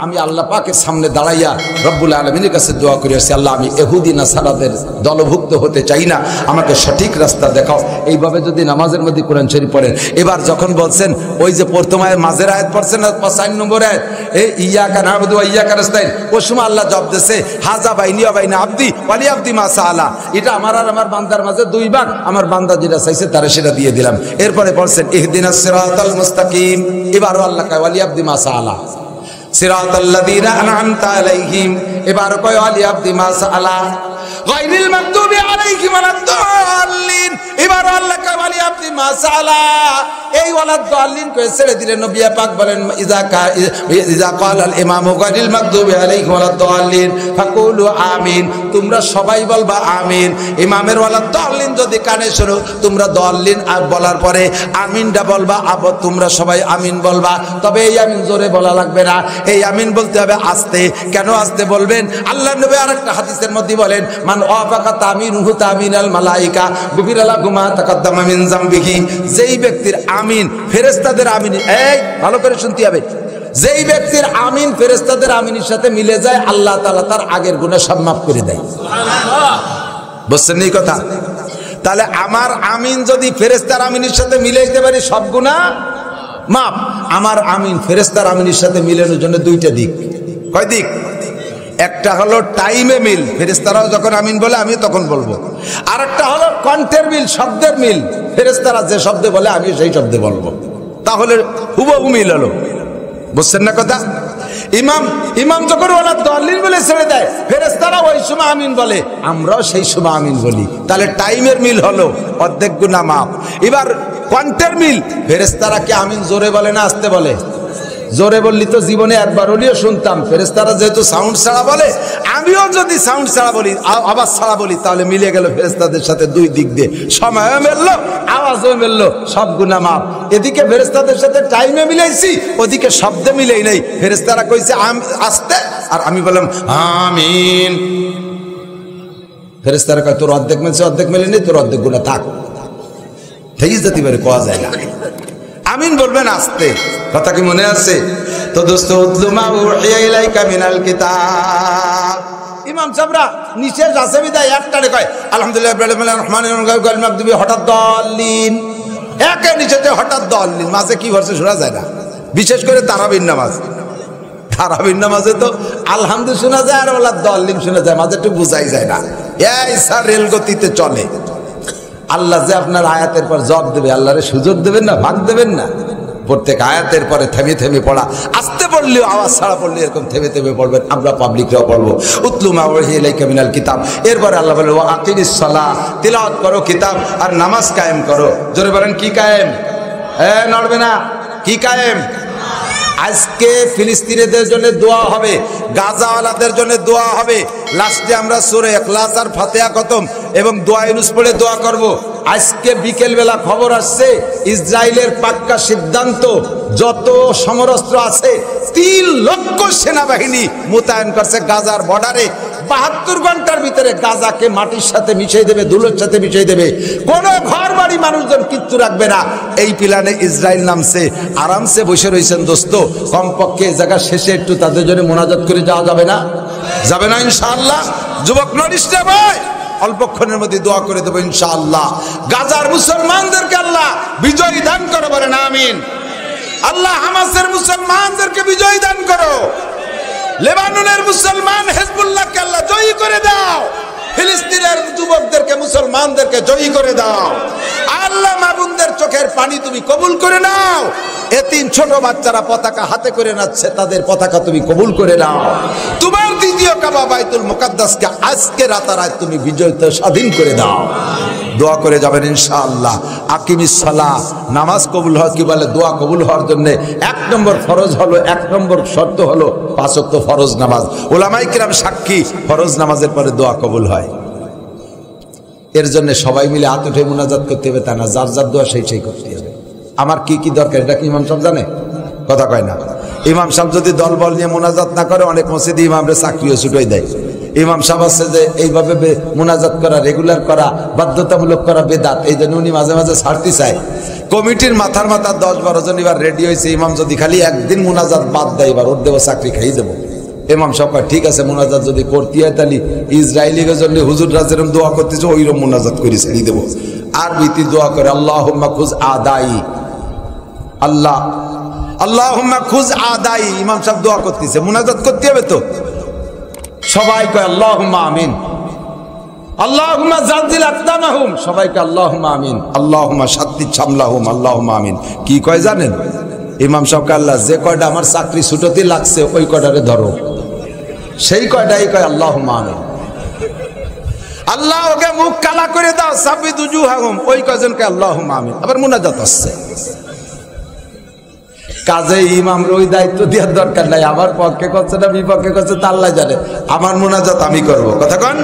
আমি আল্লাহ পাকের সামনে দাঁড়াইয়া রব্বুল আলামিনের কাছে দোয়া করে আসছি, আল্লাহ আমি ইহুদি নাসারাদের দলভুক্ত হতে চাই না, আমাকে সঠিক রাস্তা দেখাও। এইভাবে যদি নামাজের মধ্যে কোরআন শরীফ পড়েন। এবার যখন বলছেন ওই যে প্রথম আয়াত মাঝের আয়াত পড়ছেন না, 5 নম্বর আয়াত, এই ইয়াকা নাবুদু ওয়া ইয়াকা নাস্তাইন, ওই সময় আল্লাহ জবাব দিয়েছে, হাজা বাইনি ওয়া বাইনা আবদি ওয়া লি আবদি মা সাআলা। এটা আমার আর আমার বান্দার মাঝে 2 ভাগ, আমার বান্দা যেটা চাইছে তারে সেটা দিয়ে দিলাম। এরপরে পড়ছেন ইহদিনাস সিরাতাল মুস্তাকিম, এবারও আল্লাহ কয় ওয়া লি আবদি মা সাআলা, সিরাতাল্লাযীনা আন'আমতা আলাইহিম, এবার কয় ওয়া লি আবদি মা সাআলা, গায়রিল মাগদুবি আলাইহিম ওয়ালাদ-দাল্লিন, এবার আল্লাহ কয় ওয়া লি আবদি মা সাআলা। এই ওয়ালাদ-দাল্লিন কয়ে ছেড়ে দিলেন। নবী পাক বলেন, ইযা ক্বালাল ইমামু গায়রিল মাগদুবি আলাইহিম ওয়ালাদ-দাল্লিন ফাকুলু আমিন, তোমরা সবাই বলবা আমিন। ইমামের ওয়ালাদ-দাল্লিন যদি কানে শোনো, তোমরা দাল্লিন বলার পরে আমিনটা বলবা, আবার তোমরা সবাই আমিন বলবা। তবে এই আমিন জোরে বলা লাগবে না, এই আমিন বলতে হবে আস্তে। কেন আস্তে বলবেন? আল্লাহর নবী আরেকটা হাদিসের মধ্যে বলেন, মান ওয়াফাকা তামিনুহু তামিনাল মালায়েকা গুফিরা লাহু মা তাকাদ্দামা মিন যামবিহি। যেই ব্যক্তির আমিন ফেরেশতাদের আমিন, এই ভালো করে শুনতে হবে, যেই ব্যক্তির আমিন ফেরেশতাদের আমিনের সাথে মিলে যায়, আল্লাহ তাআলা তার আগের গুনাহ সব মাফ করে দেয়। সুবহানাল্লাহ, বুঝছেন এই কথা? তাহলে আমার আমিন যদি ফেরেশতার আমিনের সাথে মিলে যেতে পারে, সব গুনাহ মাফ। আমার আমিন ফেরেশতার আমিনের সাথে মিলানোর জন্য 2টা দিক। কয় দিক? একটা হলো টাইমে মিল, ফেরেশতারাও যখন আমিন বলে আমি তখন বলবো। আর একটা হলো কণ্ঠের মিল, শব্দের মিল, ফেরেশতারা যে শব্দে বলে আমি সেই শব্দে বলবো, তাহলে হুবহু মিল হলো। বুঝছেন না কথা? ইমাম যখন ওয়ালাদ-দাল্লিন বলে ছেড়ে দেয়, ফেরেশতারা ওই সময় আমিন বলে, আমরাও সেই সময় আমিন বলি, তাহলে টাইমের মিল হলো, অর্ধেক গুনাহ মাফ। এবার কণ্ঠের মিল, ফেরেশতারা কি আমিন জোরে বলে না আস্তে বলে? জোরে বললি তো জীবনে একবার হলেও শুনতাম। ফেরেশতারা যেহেতু সাউন্ড ছাড়া বলে, আমিও যদি সাউন্ড ছাড়া বলি, আওয়াজ ছাড়া বলি, তাহলে মিলে গেল ফেরেশতাদের সাথে 2 দিক দিয়ে, সময়ও মিললো, আওয়াজও মিললো, সব গুনাহ মাফ। এদিকে ফেরেশতাদের সাথে টাইমে মিলাইছি, ওদিকে শব্দে মিলাই নাই। ফেরেশতারা কইছে আস্তে, আর আমি বললাম আমিন। ফেরেশতারা কয় তোর অর্ধেক মিলছে, অর্ধেক মেলেনি, তোর অর্ধেক গুনাহ থাক। ঠিক যেতে পারে, কোয়া যায় না। আমিন বলবেন আস্তে, কথা কি মনে আছে? তো দোস্ত, উতলু মা উহিয়া ইলাইকা মিনাল কিতাব। ইমাম সাহেবরা নিচে যাচ্ছে বিদায় একটারে কয় আলহামদুলিল্লাহ রাব্বিল আলামিন রহমানির রহিম মাগদুবি, হঠাৎ দাল্লিন, একে নিচেতে হঠাৎ দাল্লিন, মাঝে কি ভরছে শোনা যায় না। বিশেষ করে তারাবির নামাজ, তারাবির নামাজে তো আলহামদু শোনা যায় আর ওয়ালাদ দাল্লিন শোনা যায়, মাঝে একটু বোঝাই যায় না। এই স্যার রেল গতিতে চলে। আল্লাহ যে আপনার আয়াতের পর জবাব দেবে, আল্লাহরে সুযোগ দেবেন না, ভাগ দেবেন না। প্রত্যেক আয়াতের পরে থেমে থেমে পড়া, আসতে পড়লেও আওয়াজ ছাড়া পড়লে এরকম থেমে থেমে পড়বেন। আমরা পাবলিকরাও পড়বো উতলু মা ওয়াহিয়া ইলাইকা মিনাল কিতাব। এরপরে আল্লাহ বলে ওয়া আকিমিস সালাহ, তিলাওয়াত করো কিতাব আর নামাজ কায়েম করো। জোরে বলেন কি কায়েম? নড়বে না, কি কায়েম? আজকে ফিলিস্তিনিদের জন্য দোয়া হবে, গাজাওয়ালাদের জন্য দোয়া হবে। লাস্টে আমরা সূরা ইখলাস আর ফাতিহা খতম এবং দোয়া ইউনুস পড়ে দোয়া করব। আজকে বিকেল বেলা খবর আসছে ইসরায়েলের পাক্কা সিদ্ধান্ত, যত সমরাস্ত্র আছে 3 লক্ষ সেনাবাহিনী মোতায়েন করছে গাজার বর্ডারে। 72 ঘন্টার ভিতরে গাজাকে মাটির সাথে মিশিয়ে দেবে, ধুলোর সাথে মিশিয়ে দেবে। কোনো ঘর বাড়ি মানুষজন কিচ্ছু রাখবে না। এই প্ল্যানে ইসরায়েল নামছে, আরামসে বসে রয়েছেন দোস্ত। কমপক্ষে এই জায়গা শেষে একটু তাদের জন্য মোনাজাত করে যাওয়া যাবে না? যাবে না ইনশাআল্লাহ? যুবক নরিষ্ঠে ভাই, অল্পক্ষণের মধ্যে দোয়া করে দেবো ইনশাআল্লাহ। গাজার মুসলমানদেরকে আল্লাহ বিজয় দান করো, বলেন আমিন। আল্লাহ হামাসের মুসলমানদেরকে বিজয় দান করো। লেবাননের মুসলমান হিজবুল্লাহকে আল্লাহ জয়ী করে দাও। ফিলিস্তিনের যুবকদেরকে মুসলমানদেরকে জয়ী করে দাও। আল্লাহ মাবুনদের চোখের পানি তুমি কবুল করে নাও। এতিম ছোট বাচ্চারা পতাকা হাতে করে নাচছে, তাদের পতাকা তুমি কবুল করে নাও। তোমার দ্বিতীয় কাবা বাইতুল মুকাদ্দাসকে আজকে রাতারাত তুমি বিজয়িত স্বাধীন করে দাও। দোয়া করে যাবেন ইনশাআল্লাহ। আকিমিস সালাহ, নামাজ কবুল হয় কি বলে? দোয়া কবুল হওয়ার জন্য 1 নম্বর ফরজ হলো, 1 নম্বর শর্ত হলো 5 ওয়াক্ত ফরজ নামাজ। উলামায়ে কিরাম সাক্ষী, ফরজ নামাজের পরে দোয়া কবুল হয়। এর জন্য সবাই মিলে হাত উঠে মুনাজাত করতে হবে তা না, যার যার দোয়া সেই করতে হবে। আমার কি কি দরকার এটা কি ইমাম সাহেব জানে? কথা কয় না। ইমাম সাহেব যদি দল বল নিয়ে মুনাজাত না করে, অনেক মসজিদে ইমামরে চাকরিও ছুটাই দেয়। ইমাম সাহেব আছে যে এইভাবে মুনাজাত করা, রেগুলার করা, বাধ্যতামূলক করা বেদাত। এই জন্য উনি মাঝে মাঝে ছাড়তে চায়। কমিটির মাথার 10-12 জন এবার রেডি হয়েছে, ইমাম যদি খালি একদিন মুনাজাত বাদ দেয় এবার ওর দেবো চাকরি খাইয়ে দেবো। ইমাম সাহেব ঠিক আছে, মুনাজাত যদি করতে হয় তাহলে ইসরায়েলিদের জন্য হুজুররা যেরকম দোয়া করতেছে ওইরকম মুনাজাত করে ছেড়ে দেবো। আর বিতি দোয়া করে আল্লাহুম্মা খুজ আদাই, আল্লাহ আল্লাহুম্মা খুজ আদাই। ইমাম সাহেব দোয়া করতেছে, মুনাজাত করতে হবে তো। সবাই কয় আল্লাহুম্মা আমিন, আল্লাহুম্মা জালজিল আকদামাহুম, সবাইকে আল্লাহুম্মা আমিন, আল্লাহুম্মা শাদ্দিদ শামলাহুম, আল্লাহুম্মা আমিন। কি কয় জানেন? ইমাম সাহেব আল্লাহ যে কয়টা আমার চাকরি ছুটোতে লাগছে ওই কয়টারে ধরো, সেই কয়টাই কয় আল্লাহুম্মা আমিন। আল্লাহ ওকে মুখ কালা করে দাও, সাবিদ উজুহাহুম, ওই কয়জনকে আল্লাহুম্মা আমিন। আবার মুনাজাত আসছে। কাজে ইমাম ওই দায়িত্ব দেওয়ার দরকার নাই। আমার পক্ষে করছে না বিপক্ষে করছে তা আল্লাহ জানে। আমার মুনাজাত আমি করব, কথা কন।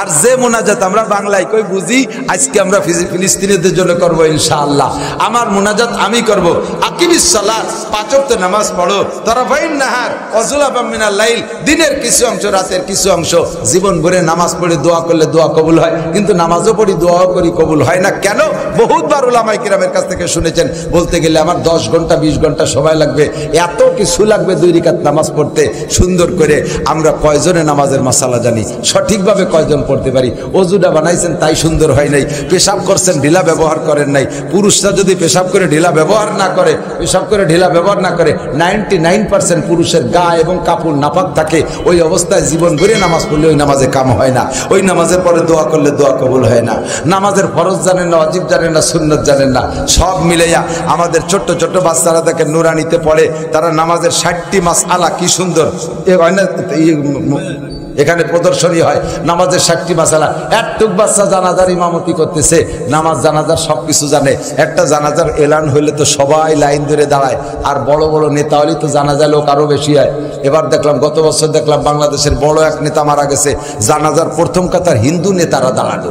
আর যে মুনাজাত আমরা বাংলায় কই বুঝি, আজকে আমরা ফিলিস্তিনিদের জন্য করব ইনশাআল্লাহ। আমার মুনাজাত আমি করব। আকিমিস সালাত, 5 ওয়াক্ত নামাজ পড়ো। তারাফাইন নাহার ওয়াজুলাফাম মিনাল লাইল, দিনের কিছু অংশ রাতের কিছু অংশ। জীবন ভরে নামাজ পড়ে দোয়া করলে দোয়া কবুল হয়, কিন্তু নামাজও পড়ি দোয়াও করি কবুল হয় না কেন? বহুতবার উলামায়ে কিরামের কাছ থেকে শুনেছেন, বলতে গেলে আমার 10 ঘন্টা 20 ঘন্টা সময় লাগবে, এত কিছু লাগবে 2 রাকাত নামাজ পড়তে সুন্দর করে। আমরা কয়জনে নামাজের মাসালা জানি, সঠিকভাবে কয়জন পড়তে পারি? অজুটা বানাইছেন তাই সুন্দর হয় নাই, পেশাব করছেন ঢিলা ব্যবহার করেন নাই। পুরুষরা যদি পেশাব করে ঢিলা ব্যবহার না করে, পেশাব করে ঢিলা ব্যবহার না করে, 99% পুরুষের গা এবং কাপড় নাপাক থাকে। ওই অবস্থায় জীবন ভরে নামাজ পড়লে ওই নামাজে কাম হয় না। ওই নামাজের পরে দোয়া করলে দোয়া কবুল হয় না। নামাজের ফরজ জানেন না, ওয়াজিব জানেন না, সুন্নত জানেন না। সব মিলাইয়া আমাদের ছোট্ট ছোট্ট বাচ্চারা দেখে নুরানিতে পড়ে, তারা নামাজের 60টি মাসআলা কি সুন্দর এখানে প্রদর্শনী হয়। নামাজের 60টি মাসআলা। একটুক বাচ্চা জানাজার ইমামতি করতেছে, নামাজ জানাজার সবকিছু জানে। একটা জানাজার এলান হইলে তো সবাই লাইন ধরে দাঁড়ায়, আর বড় বড় নেতা হলে তো জানাজা লোক আরো বেশি হয়। এবার দেখলাম, গত বছর দেখলাম বাংলাদেশের বড় এক নেতা মারা গেছে, জানাজার প্রথম কাতার হিন্দু নেতারা দাঁড়ালো।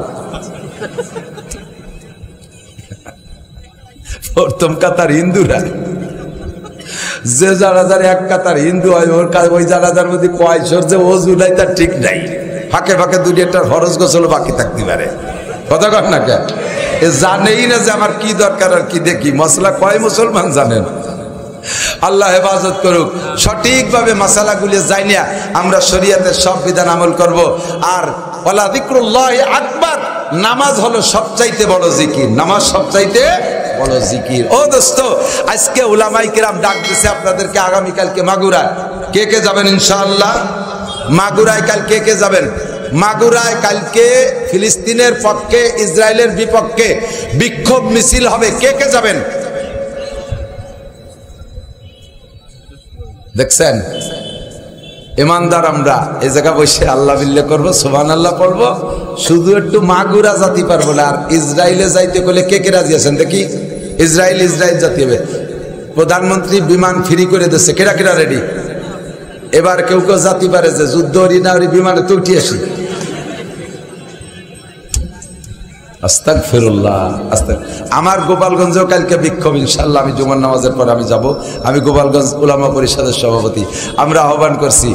প্রথম কাতার হিন্দুরা, যে জানাজার এক কাতার হিন্দু হয় ওই জানাজার মধ্যে কয়শোর যে ওযু নাই তার ঠিক নাই। ফাঁকে ফাঁকে 2-1টা ফরজ গোসল বাকি থাকতে পারে, কথা কর না কেন? এ জানেই না যে আমার কি দরকার আর কি দেখি। মশলা কয় মুসলমান জানেন? আল্লাহ হেফাজত করুক। সঠিকভাবে মাসালাগুলি জানিয়া আমরা শরীয়তের সব বিধান আমল করব। আর ওয়ালা যিকরুল্লাহি আকবার, নামাজ হলো সবচাইতে বড় জিকির। নামাজ সবচাইতে বড় জিকির। ও দোস্ত, আজকে উলামায়ে কিরাম ডাক দিছে আপনাদেরকে আগামীকালকে মাগুরায়। কে কে যাবেন ইনশাআল্লাহ? মাগুরায় কাল কে কে যাবেন? মাগুরায় কালকে ফিলিস্তিনের পক্ষে ইসরায়েলের বিপক্ষে বিক্ষোভ মিছিল হবে, কে কে যাবেন? দেখছেন ইমানদার আমরা এই জায়গা বসে আল্লাহ বিল্লাহ করবো, সুবহানাল্লাহ পড়বো, শুধু একটু মাগুরা জাতি পারবো না। আর ইসরায়েলে যাইতে বলে কে কে রাজি আছেন দেখি? ইসরায়েল জাতি হবে। প্রধানমন্ত্রী বিমান ফ্রি করে দিচ্ছে, কেরা কেরা রেডি? এবার কেউ কেউ জাতি পারে যে যুদ্ধ হরি না হরি বিমানে তো উঠে আসি। আস্তাগফিরুল্লাহ, আমার গোপালগঞ্জেও কালকে বিক্ষোভ ইনশাআল্লাহ। আমি জুমার নামাজের পর আমি যাব। আমি গোপালগঞ্জ উলামা পরিষদের সভাপতি, আমরা আহ্বান করছি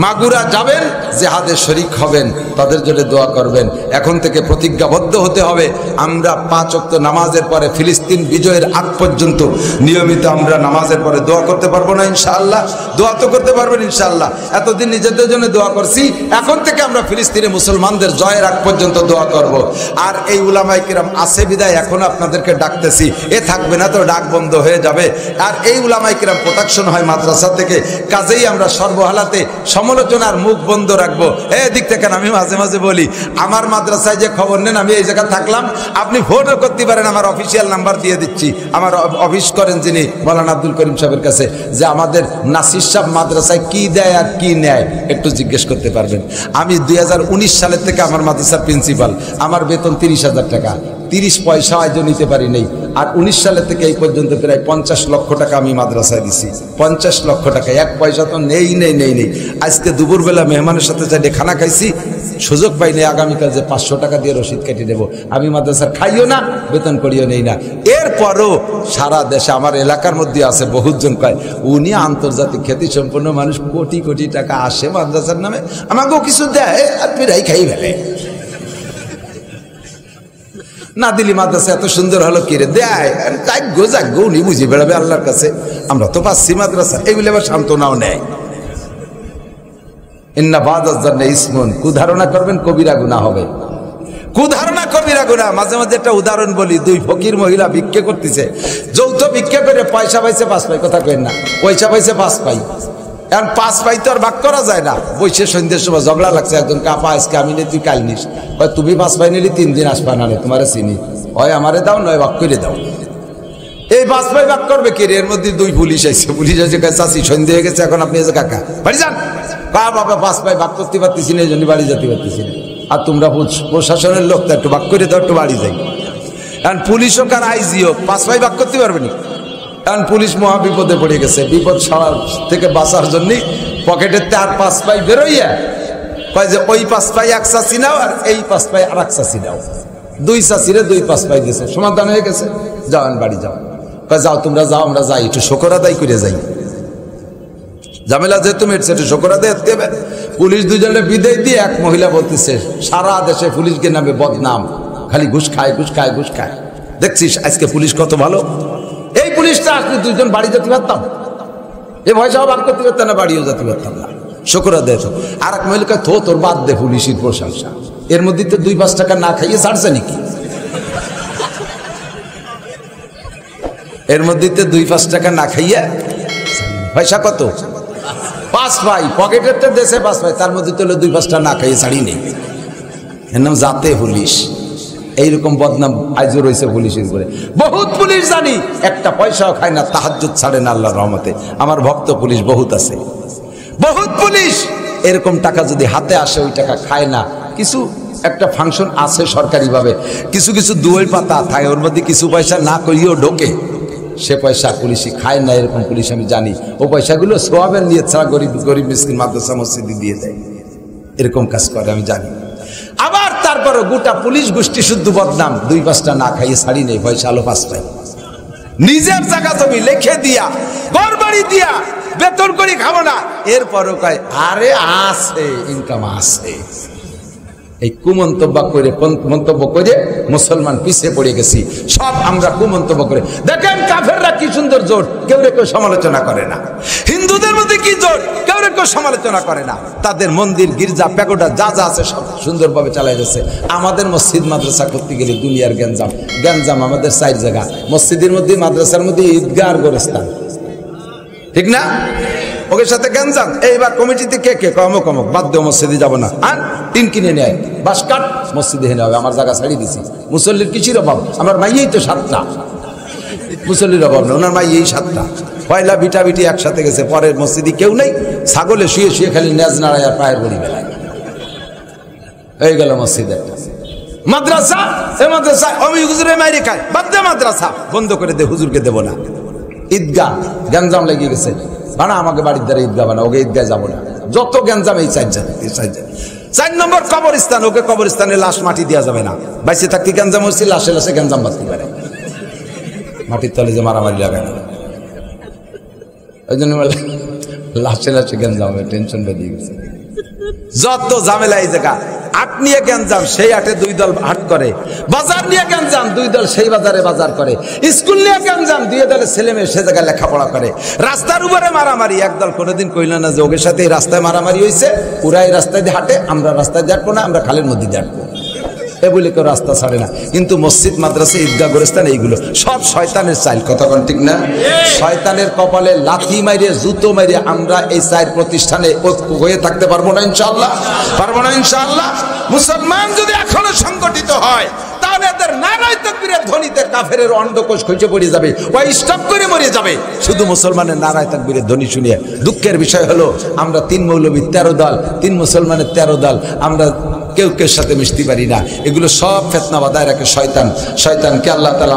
মাগুরা যাবেন, জিহাদে শরীক হবেন, তাদের জন্য দোয়া করবেন। এখন থেকে প্রতিজ্ঞাবদ্ধ হতে হবে, আমরা 5 ওয়াক্ত নামাজের পরে ফিলিস্তিন বিজয়ের আগ পর্যন্ত নিয়মিত আমরা নামাজের পরে দোয়া করতে পারবো না ইনশাআল্লাহ? দোয়া তো করতে পারবেন ইনশাআল্লাহ। এতদিন নিজেদের জন্য দোয়া করছি, এখন থেকে আমরা ফিলিস্তিনে মুসলমানদের জয়ের আগ পর্যন্ত দোয়া করব। আর এই উলামায়ে কিরাম আছে বিদায় এখন আপনাদেরকে ডাকতেছি, এ থাকবে না তো ডাক বন্ধ হয়ে যাবে। আর এই উলামায়ে কিরাম প্রোটেকশন হয় মাদ্রাসা থেকে, কাজেই আমরা সর্বহালাতে সমালোচনার মুখ বন্ধ রাখবো। দিক থেকে আমি মাঝে মাঝে বলি, আমার মাদ্রাসায় যে খবর নেন, আমি এই জায়গায় থাকলাম, আপনি ফোনও করতে পারেন, আমার অফিসিয়াল নাম্বার দিয়ে দিচ্ছি। আমার অফিস করেন যিনি মৌলানা আব্দুল করিম সাহেবের কাছে, যে আমাদের নাসির সাহেব মাদ্রাসায় কি দেয় আর কি নেয় একটু জিজ্ঞেস করতে পারবেন। আমি 2019 সালের থেকে আমার মাদ্রাসার প্রিন্সিপাল, আমার বেতন 30,000 টাকা, 30 পয়সা আজও নিতে পারি নেই। আর 19 সালের থেকে এই পর্যন্ত প্রায় 50 লক্ষ টাকা আমি মাদ্রাসায় দিছি। 50 লক্ষ টাকা, 1 পয়সা তো নেই। আজকে দুপুরবেলা মেহমানের সাথে যাই খানা খাইছি, সুযোগ পাইনি, আগামীকাল যে 500 টাকা দিয়ে রসিদ কেটে দেবো। আমি মাদ্রাসার খাইও না, বেতন করিও নেই না। এরপরও সারা দেশে আমার এলাকার মধ্যে আছে বহুজন কয় উনি আন্তর্জাতিক খ্যাতি সম্পন্ন মানুষ, কোটি কোটি টাকা আসে মাদ্রাসার নামে, আমাকেও কিছু দেয় আর ফিরাই খাই ফেলে। না দিলি মাদ্রাসা এত সুন্দর হলো কি রে, দেয় তাই গোজা গৌনি বুঝি বেড়াবে আল্লাহর কাছে। আমরা তো পাচ্ছি মাদ্রাসা, এইগুলো আবার সান্ত্বনাও নেয়। ইন্না বাদাজ জান্না ইসমুন, কুধারণা করবেন কবিরা গুনাহ হবে। কুধারণা কবিরা গুনাহ। মাঝে মাঝে একটা উদাহরণ বলি, 2 ফকির মহিলা ভিক্ষা করতেছে, যৌথ ভিক্ষা করে পয়সা পাইছে 5 পাই, কথা কেন না, পয়সা পাইছে 5 পাই। এখন 5 পাই তো আর ভাগ করা যায় না। বসে সন্ধ্যের সময় ঝগড়া লাগছে, একজন কাপা আজকে আমি নেই তুই কাল নিস, হয় তুমি 5 পাই নিলি 3 দিন আসবা না, তোমার চিনি, হয় আমারে দাও নয় ভাগ করে দাও। এই 5 পাই ভাগ করবে কে? এর মধ্যে 2 পুলিশ আইছে, পুলিশ আছে চাষি সন্ধ্যে হয়ে গেছে, এখন আপনি এসে কাকা বাড়ি যান, বাবা 5 পাই ভাগ করতে পারতেছি না, এই জন্য বাড়ি যেতে পারতেছি না। আর তোমরা প্রশাসনের লোক তো একটু ভাগ করে দাও, একটু বাড়ি যাই। এখন পুলিশ হোক আর আইজি হোক 5 পাই ভাগ করতে পারবে না। কারণ পুলিশ মহা বিপদে পড়ে গেছে, বিপদ থেকে বাঁচার জন্য পকেটের আর 5 পাই বেরোইয়া কয় যে ওই 5 পাই এক চাষি নাও আর এই 5 পাই আর এক চাষি নাও। 2 চাষিরে 2 5 পাই দিয়েছে, সমাধান হয়ে গেছে, যাও বাড়ি যাও। কয় যাও তোমরা যাও, আমরা যাই, একটু শকর আদায় করে যাই। ঝামেলা যেহেতু মেটছে, একটু শকর আদায় করতে হবে। পুলিশ 2 জনের বিদায় দিয়ে এক মহিলা বলতেছে সারা দেশে পুলিশকে নামে বদনাম, খালি ঘুষ খায় ঘুষ খায় ঘুষ খায়। দেখছিস আজকে পুলিশ কত ভালো। এই পুলিশটা আসলে 2 জন বাড়ি যেতে পারতাম, এ পয়সাও ভাগ করতে পারতাম না, বাড়িও যেতে পারতাম না। শুকর আদায়। আর এক মহিলাকে তোর বাদ দে পুলিশের প্রশংসা, এর মধ্যে তো 2-5 টাকা না খাইয়ে ছাড়ছে নাকি? এর মধ্যে তো 2-5 টাকা না খাইয়ে পয়সা কত? 5 পাই, পকেটের তো দেশে 5 পাই, তার মধ্যে তো 2-5 টাকা না খাইয়ে ছাড়ি নেই। এর নাম জাতে পুলিশ। এইরকম বদনাম আজও রয়েছে পুলিশের উপরে। বহুত পুলিশ জানি একটা পয়সাও খায় না, তাহাজ্জুদ ছাড়ে না আল্লাহর রহমতে। আমার ভক্ত পুলিশ বহুত আছে, বহুত পুলিশ। এরকম টাকা যদি হাতে আসে ওই টাকা খায় না। কিছু একটা ফাংশন আছে সরকারিভাবে, কিছু কিছু দুই পাতা থাকে, ওর মধ্যে কিছু পয়সা না করিয়েও ঢোকে, সে পয়সা পুলিশই খায় না। এরকম পুলিশ আমি জানি, ও পয়সাগুলো সোয়াবের নিয়ে ছাড়া গরিব মিসকিন মাদ্রাসা মসজিদে দিয়ে দেয়, এরকম কাজ করে আমি জানি। আবার তারপরে গোটা পুলিশ গোষ্ঠী শুদ্ধ বদনাম, 2-5টা না খাইয়ে ছাড়ি নেই, পয়সা আলো 5 পাই। নিজের জায়গা জমি লিখে দিয়া, ঘর বাড়ি দিয়া, বেতন করে খাবো না, এরপরও কয় আরে আছে ইনকাম আছে। এই কুমন্তব্য করে মুসলমান পিছিয়ে পড়ে গেছি সব আমরা কুমন্তব্য করে। দেখেন কাফেররা কি সুন্দর জোট, কেউ সমালোচনা করে না। হিন্দুদের মধ্যে কি জোট, কেউ সমালোচনা করে না। তাদের মন্দির গির্জা প্যাগোডা যা যা আছে সব সুন্দরভাবে চালাই যাচ্ছে। আমাদের মসজিদ মাদ্রাসা করতে গেলে দুনিয়ার গ্যাঞ্জাম। আমাদের 4 জায়গা, মসজিদের মধ্যে মাদ্রাসার মধ্যে ঈদগাহ আর গোরস্থান, ঠিক না? ওদের সাথে গ্যাঞ্জাম। এইবার কমিটিতে কে কে কমক কমক বাদ দেও, মসজিদে যাবো না, আর টিন কিনে নেয়, বাস কাট, মসজিদে হেনে হবে, আমার জায়গা ছাড়িয়ে দিছি। মুসল্লির কিসির অভাব? আমার মাইয়েই তো 7টা, মুসল্লির অভাব না, ওনার মাইয়েই 7টা। পয়লা বিটা বিটি একসাথে গেছে, পরের মসজিদে কেউ নেই, ছাগলে শুয়ে শুয়ে খালি নেজ নাড়ায় আর পায়ের বড়ি বেলায়। হয়ে গেল মসজিদ একটা। মাদ্রাসা, এই মাদ্রাসা আমি হুজুরে মাইরে খাই, বাদ দে, মাদ্রাসা বন্ধ করে দে, হুজুরকে দেবো না। ঈদগাহ গ্যাঞ্জাম লেগে গেছে, বানা আমাকে বাড়ির দ্বারা ঈদগাহ বানা, ওকে ঈদগাহ যাবো না। যত গ্যাঞ্জাম এই 4 জায়গায়। 4 নম্বর কবরস্থান, ওকে কবরস্থানে লাশ মাটি দেওয়া যাবে না। বাইসে থাকতে গ্যাঞ্জাম হচ্ছে, লাশে লাশে গ্যাঞ্জাম বাঁধতে পারে, মাটির তলে যে মারামারি লাগায় না, ওই জন্য লাশে লাশে গ্যাঞ্জাম হবে, টেনশন বেরিয়ে গেছে। যত ঝামেলা এই জায়গা। হাট নিয়ে গ্যাঞ্জাম, সেই হাটে 2 দল হাট করে। বাজার নিয়ে গ্যাঞ্জাম, 2 দল সেই বাজারে বাজার করে। স্কুল নিয়ে গ্যাঞ্জাম, 2 দলের ছেলে মেয়ে সে জায়গায় লেখাপড়া করে। রাস্তার উপরে মারামারি, একদল কোনোদিন কইল না যে ওদের সাথে এই রাস্তায় মারামারি হয়েছে, ওরা এই রাস্তায় দিয়ে হাঁটে, আমরা রাস্তায় দিয়ে হাঁটবো না, আমরা খালের মধ্যে দিয়ে হাঁটবো, এ বলে কেউ রাস্তা ছাড়ে না। কিন্তু মসজিদ, মাদ্রাসা, ঈদগাহ, গোরস্থান এইগুলো সব শয়তানের চাইল, কথা বল ঠিক না? শয়তানের কপালে লাথি মাইরে, জুতো মাইরে আমরা এই 4 প্রতিষ্ঠানে ঐক্য হয়ে থাকতে পারবো না ইনশাআল্লাহ, পারবো না ইনশাআল্লাহ। মুসলমান যদি এখনো সংগঠিত হয়, তাহলে এদের নারায়ে তাকবীরের ধ্বনিতে কাফেরের অন্ডকোষ খসে পড়ে যাবে, ওই স্টপ করে মরে যাবে। শুধু মুসলমানের নারায়ে তাকবীরের ধ্বনি শুনিয়ে। দুঃখের বিষয় হলো আমরা 3 মৌলবী 13 দল, 3 মুসলমানের 13 দল, আমরা কেউ কেউ সাথে মিশতে পারি না। এগুলো সব ফিতনা বাঁধায় রাখে শয়তান। শয়তানকে আল্লাহ তাআলা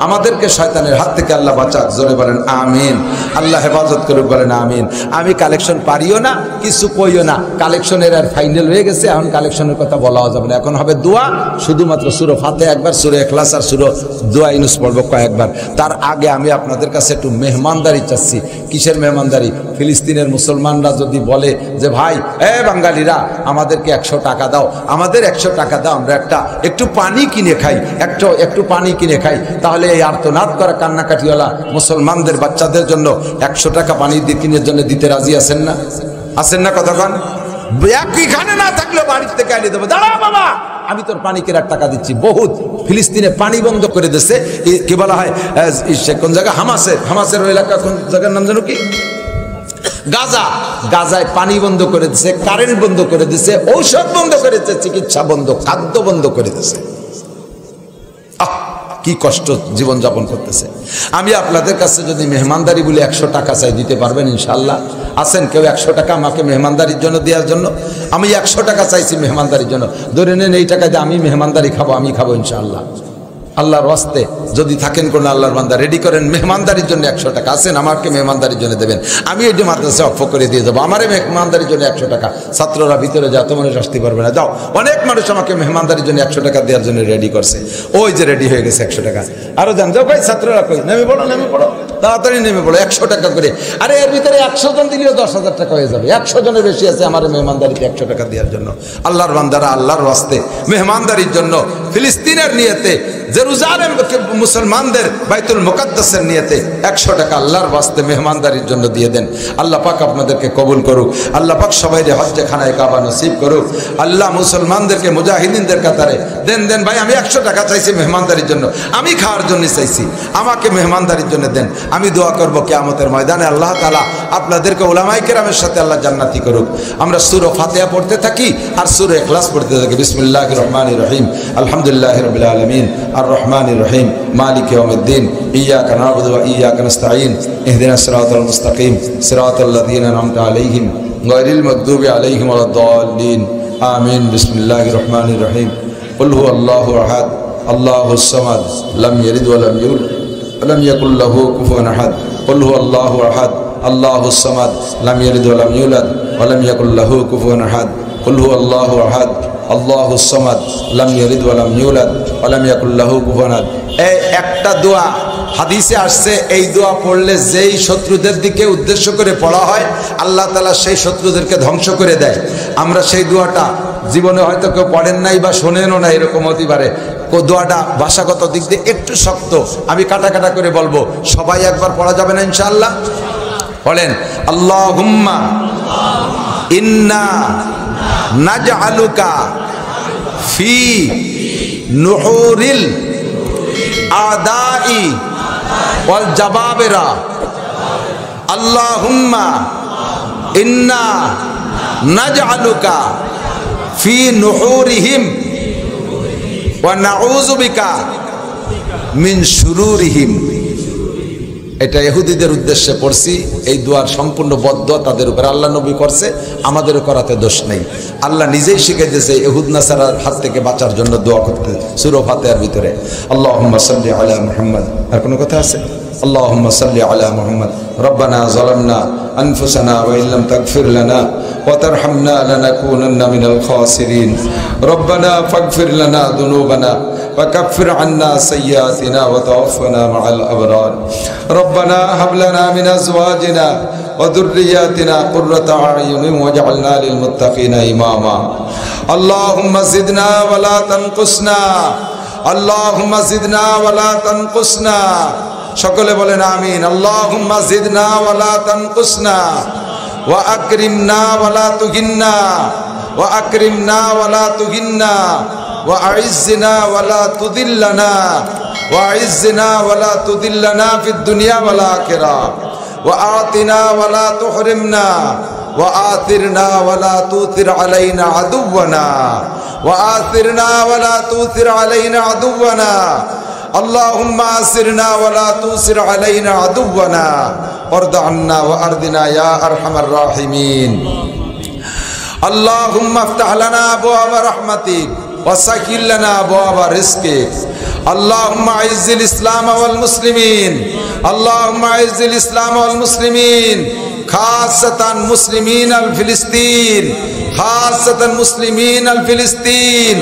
আমাদেরকে শয়তানের হাত থেকে আল্লাহ বাঁচাক, জোরে বলেন আমিন। আল্লাহ হেফাজত করুক, বলেন আমিন। আমি কালেকশন পারিও না, কিছু কইও না, কালেকশনের আর ফাইনাল হয়ে গেছে, এখন কালেকশনের কথা বলাও যাবে না। এখন হবে দোয়া, শুধুমাত্র সূরা ফাতিহা একবার, সূরা ইখলাস আর সূরা দোয়া ইউনুস পড়ব কয়েকবার। তার আগে আমি আপনাদের কাছে একটু মেহমানদারি চাচ্ছি। কিসের মেহমানদারি? ফিলিস্তিনের মুসলমানরা যদি বলে যে ভাই বাঙালিরা আমাদেরকে 100 টাকা দাও, আমাদের 100 টাকা দাও, আমরা একটু পানি কিনে খাই, একটু পানি কিনে খাই, তাহলে এই আর্তনাদ করা কান্নাকাটিওয়ালা মুসলমানদের বাচ্চাদের জন্য 100 টাকা পানি কিনের জন্য দিতে রাজি আছেন না? আছেন না? কতক্ষণ একইখানে না থাকলেও বাড়ির থেকে এনে দেবো, দাঁড়া বাবা আমি তোর পানি কেনার টাকা দিচ্ছি। বহুত ফিলিস্তিনে পানি বন্ধ করে দিচ্ছে, কি বলা হয় কোন জায়গা, হামাসের এলাকা, কোন জায়গার নাম জানো কি, গাজায় পানি বন্ধ করে দিচ্ছে, কারেন্ট বন্ধ করে দিচ্ছে, ঔষধ বন্ধ করে দিচ্ছে, চিকিৎসা বন্ধ, খাদ্য বন্ধ করে দিচ্ছে। কি কষ্ট জীবন যাপন করতেছে। আমি আপনাদের কাছে যদি মেহমানদারি বলে 100 টাকা চাই, দিতে পারবেন ইনশাআল্লাহ? আছেন কেউ 100 টাকা আমাকে মেহমানদারির জন্য দেওয়ার জন্য? আমি 100 টাকা চাইছি মেহমানদারির জন্য, ধরে নেন এই টাকা দিয়ে আমি মেহমানদারি খাবো, আমি খাবো ইনশাআল্লাহ। আল্লাহর ওয়াস্তে যদি থাকেন কোন আল্লাহর বান্দা, রেডি করেন মেহমানদারির জন্য 100 টাকা। আছেন আমাকে মেহমানদারির জন্য দেবেন, আমি এই যে মাদ্রাসা অফ করে দিয়ে দেবো, আমারে মেহমানদারির জন্য 100 টাকা। ছাত্ররা ভিতরে যা, তো মানুষ আসতে পারবে না, যাও। অনেক মানুষ আমাকে মেহমানদারির জন্য 100 টাকা দেওয়ার জন্য রেডি করছে, ওই যে রেডি হয়ে গেছে 100 টাকা। আরো যান, যাও ভাই ছাত্ররা কই, নেমে পড়ো তাড়াতাড়ি নেমে পড়ো, 100 টাকা করে। আরে এর ভিতরে 100 জন দিলেও 10,000 টাকা হয়ে যাবে, 100 জনের বেশি আছে আমার মেহমানদারিতে 100 টাকা দেওয়ার জন্য। আল্লাহর বান্দারা আল্লাহর ওয়াস্তে মেহমানদারির জন্য ফিলিস্তিনের নিয়তে, জেরুজালেম মুসলমানদের বাইতুল মুকাদ্দাসের নিয়তে 100 টাকা আল্লাহর ওয়াস্তে মেহমানদারির জন্য দিয়ে দেন। আল্লাহ পাক আপনাদেরকে কবুল করুক, আল্লাহ পাক সবাইকে হজ্জে খানায় কাবা নসিব করুক। আল্লাহ মুসলমানদেরকে মুজাহিদিনদের কাতারে দেন ভাই। আমি 100 টাকা চাইছি মেহমানদারির জন্য, আমি খাওয়ার জন্য চাইছি, আমাকে মেহমানদারির জন্য দেন। আমি দোয়া করব কিয়ামতের ময়দানে আল্লাহ তাআলা আপনাদেরকে উলামায়ে কেরামের সাথে আল্লাহ জান্নাতি করুক। আমরা সূরা ফাতিহা পড়তে থাকি আর সূরা ইখলাস পড়তে থাকি। বিসমিল্লাহির রহমানির রহিম, আলহামদুলিল্লাহি রাব্বিল আলামিন, আর রহমানির রহিম, মালিক ইয়াউমিদ্দিন, ইয়্যাকা না'বুদু ওয়া ইয়্যাকা নাস্তাঈন, ইহদিনাস সিরাতাল মুস্তাকিম, সিরাতাল্লাযীনা আন'আমতা আলাইহিম গায়রিল মাগদুবি আলাইহিম ওয়ালাদ-দাল্লিন, আমিন। বিসমিল্লাহির রহমানির রহিম, কুল হুয়াল্লাহু আহাদ, আল্লাহুস সামাদ, লাম ইয়ালিদ ওয়া লাম ইউলাদ ওয়া লাম ইয়াকুল লাহু কুফুয়ান আহাদ। কুল হুয়াল্লাহু আহাদ, আল্লাহুস সামাদ, লাম ইয়ালিদ ওয়া লাম ইউলাদ ওয়া লাম ইয়াকুল লাহু কুফুয়ান আহাদ। কুল হুয়াল্লাহু আহাদ, আল্লাহুস সামাদ, লাম ইয়ালিদ ওয়া লাম ইউলাদ ওয়া লাম ইয়াকুল লাহু কুফুয়ান আহাদ। এই একটা দোয়া হাদিসে আসছে, এই দোয়া পড়লে যেই শত্রুদের দিকে উদ্দেশ্য করে পড়া হয় আল্লাহ তাআলা সেই শত্রুদেরকে ধ্বংস করে দেয়। আমরা সেই দোয়াটা জীবনে হয়তো কেউ পড়েন নাই বা শোনেনও না, এরকম হতে পারে। দোয়াটা ভাষাগত দিক দিয়ে একটু শক্ত, আমি কাটা করে বলবো, সবাই একবার পড়া যাবে না ইনশাআল্লাহ? বলেন, আল্লাহুম্মা ইন্না নাজআলুকা ফি নুহুরিল আদাই ওয়াল জাবাবিরা, আল্লাহুম্মা ইন্না নাজআলুকা ফি নুহুরিহিম ওয়া নাউযু বিকা মিন শুরুরিহিম। এটা ইহুদিদের উদ্দেশ্যে পড়ছি। এই দোয়ার সম্পূর্ণ বদদোয়া তাদের উপর আল্লাহ নবী করছে, আমাদেরও করাতে দোষ নেই। আল্লাহ নিজেই শিখে দিয়েছে ইহুদ নাসারার হাত থেকে বাঁচার জন্য দোয়া করতে সূরা ফাতিহার ভিতরে। আল্লাহুম্মা সাল্লি আলা মুহাম্মদ। আর কোনো কথা আছে? আল্লাহুম্মা সাল্লি আলা মুহাম্মদ। রব্বানা যালামনা আনফুসানা ওয়া ইল্লাম তাগফির লানা ওয়া তারহামনা লানাকুনান্না মিনাল খাসিরিন। রব্বানা ফাগফির লানা যুনুবানা وكفر عنا سيئاتنا وتوفنا مع الأبرار. ربنا هب لنا من أزواجنا وذرياتنا قرة أعين واجعلنا للمتقين إماما. اللهم زدنا ولا تنقصنا. اللهم زدنا ولا تنقصنا. সকলে বলেন আমিন। আল্লাহুম্মা জিদনা ওয়ালা তানকুসনা ওয়া আকরিমনা ওয়ালা তুহিন্না ওয়া আকরিমনা ওয়ালা তুহিন্না ওয়া আইজ্জিনা ওয়ালা তুদিল্লানা ওয়া আইজ্জিনা ওয়ালা তুদিল্লানা ফিদ দুনিয়া ওয়াল আখিরাহ ওয়া আতিনা ওয়ালা তুহরিমনা ওয়া আতিরনা ওয়ালা তুতির আলাইনা আদুওয়ানা ওয়া আতিরনা ওয়ালা তুতির আলাইনা আদুওয়ানা। اللهم آسرنا ولا تؤسر علينا عدونا وارض عنا وأرضنا يا أرحم الراحمين. اللهم افتح لنا أبواب رحمتك وسهل لنا أبواب رزقك. اللهم أعز الإسلام والمسلمين. اللهم أعز الإسلام والمسلمين خاصة مسلمين الفلسطين خاصة مسلمين الفلسطين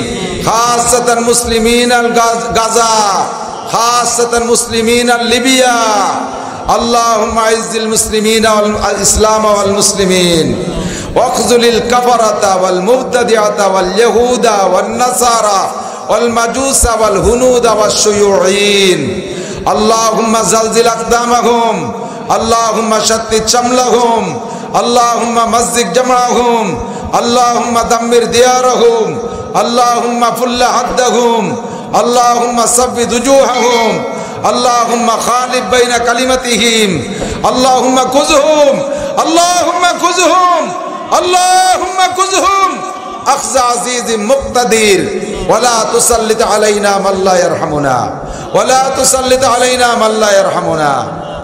خاصة مسلمين الغزة خاصة مسلمين ليبيا. اللهم أعز المسلمين والإسلام والمسلمين واخذل الكفرة والمبتدعة واليهود والنصارى والمجوس والهنود والشيوعيين. اللهم زلزل أقدامهم. اللهم شتت شملهم. اللهم مزق جمعهم. اللهم دمر ديارهم. اللهم فل حدهم. اللهم صفد وجوههم. اللهم خالف بين كلمتهم. اللهم خذهم. اللهم خذهم. اللهم خذهم أخذ عزيز مقتدر ولا تسلط علينا من لا يرحمنا ولا تسلط علينا من لا يرحمنا.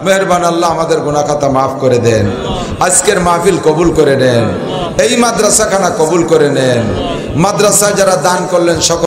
মেহেরবান আল্লাহ আমাদের গুনাহ খাতা মাফ করে দেন। আজকের মাহফিল কবুল করে নেন। এই মাদ্রাসাখানা কবুল করে নেন। মাদ্রাসায় যারা দান করলেন সকল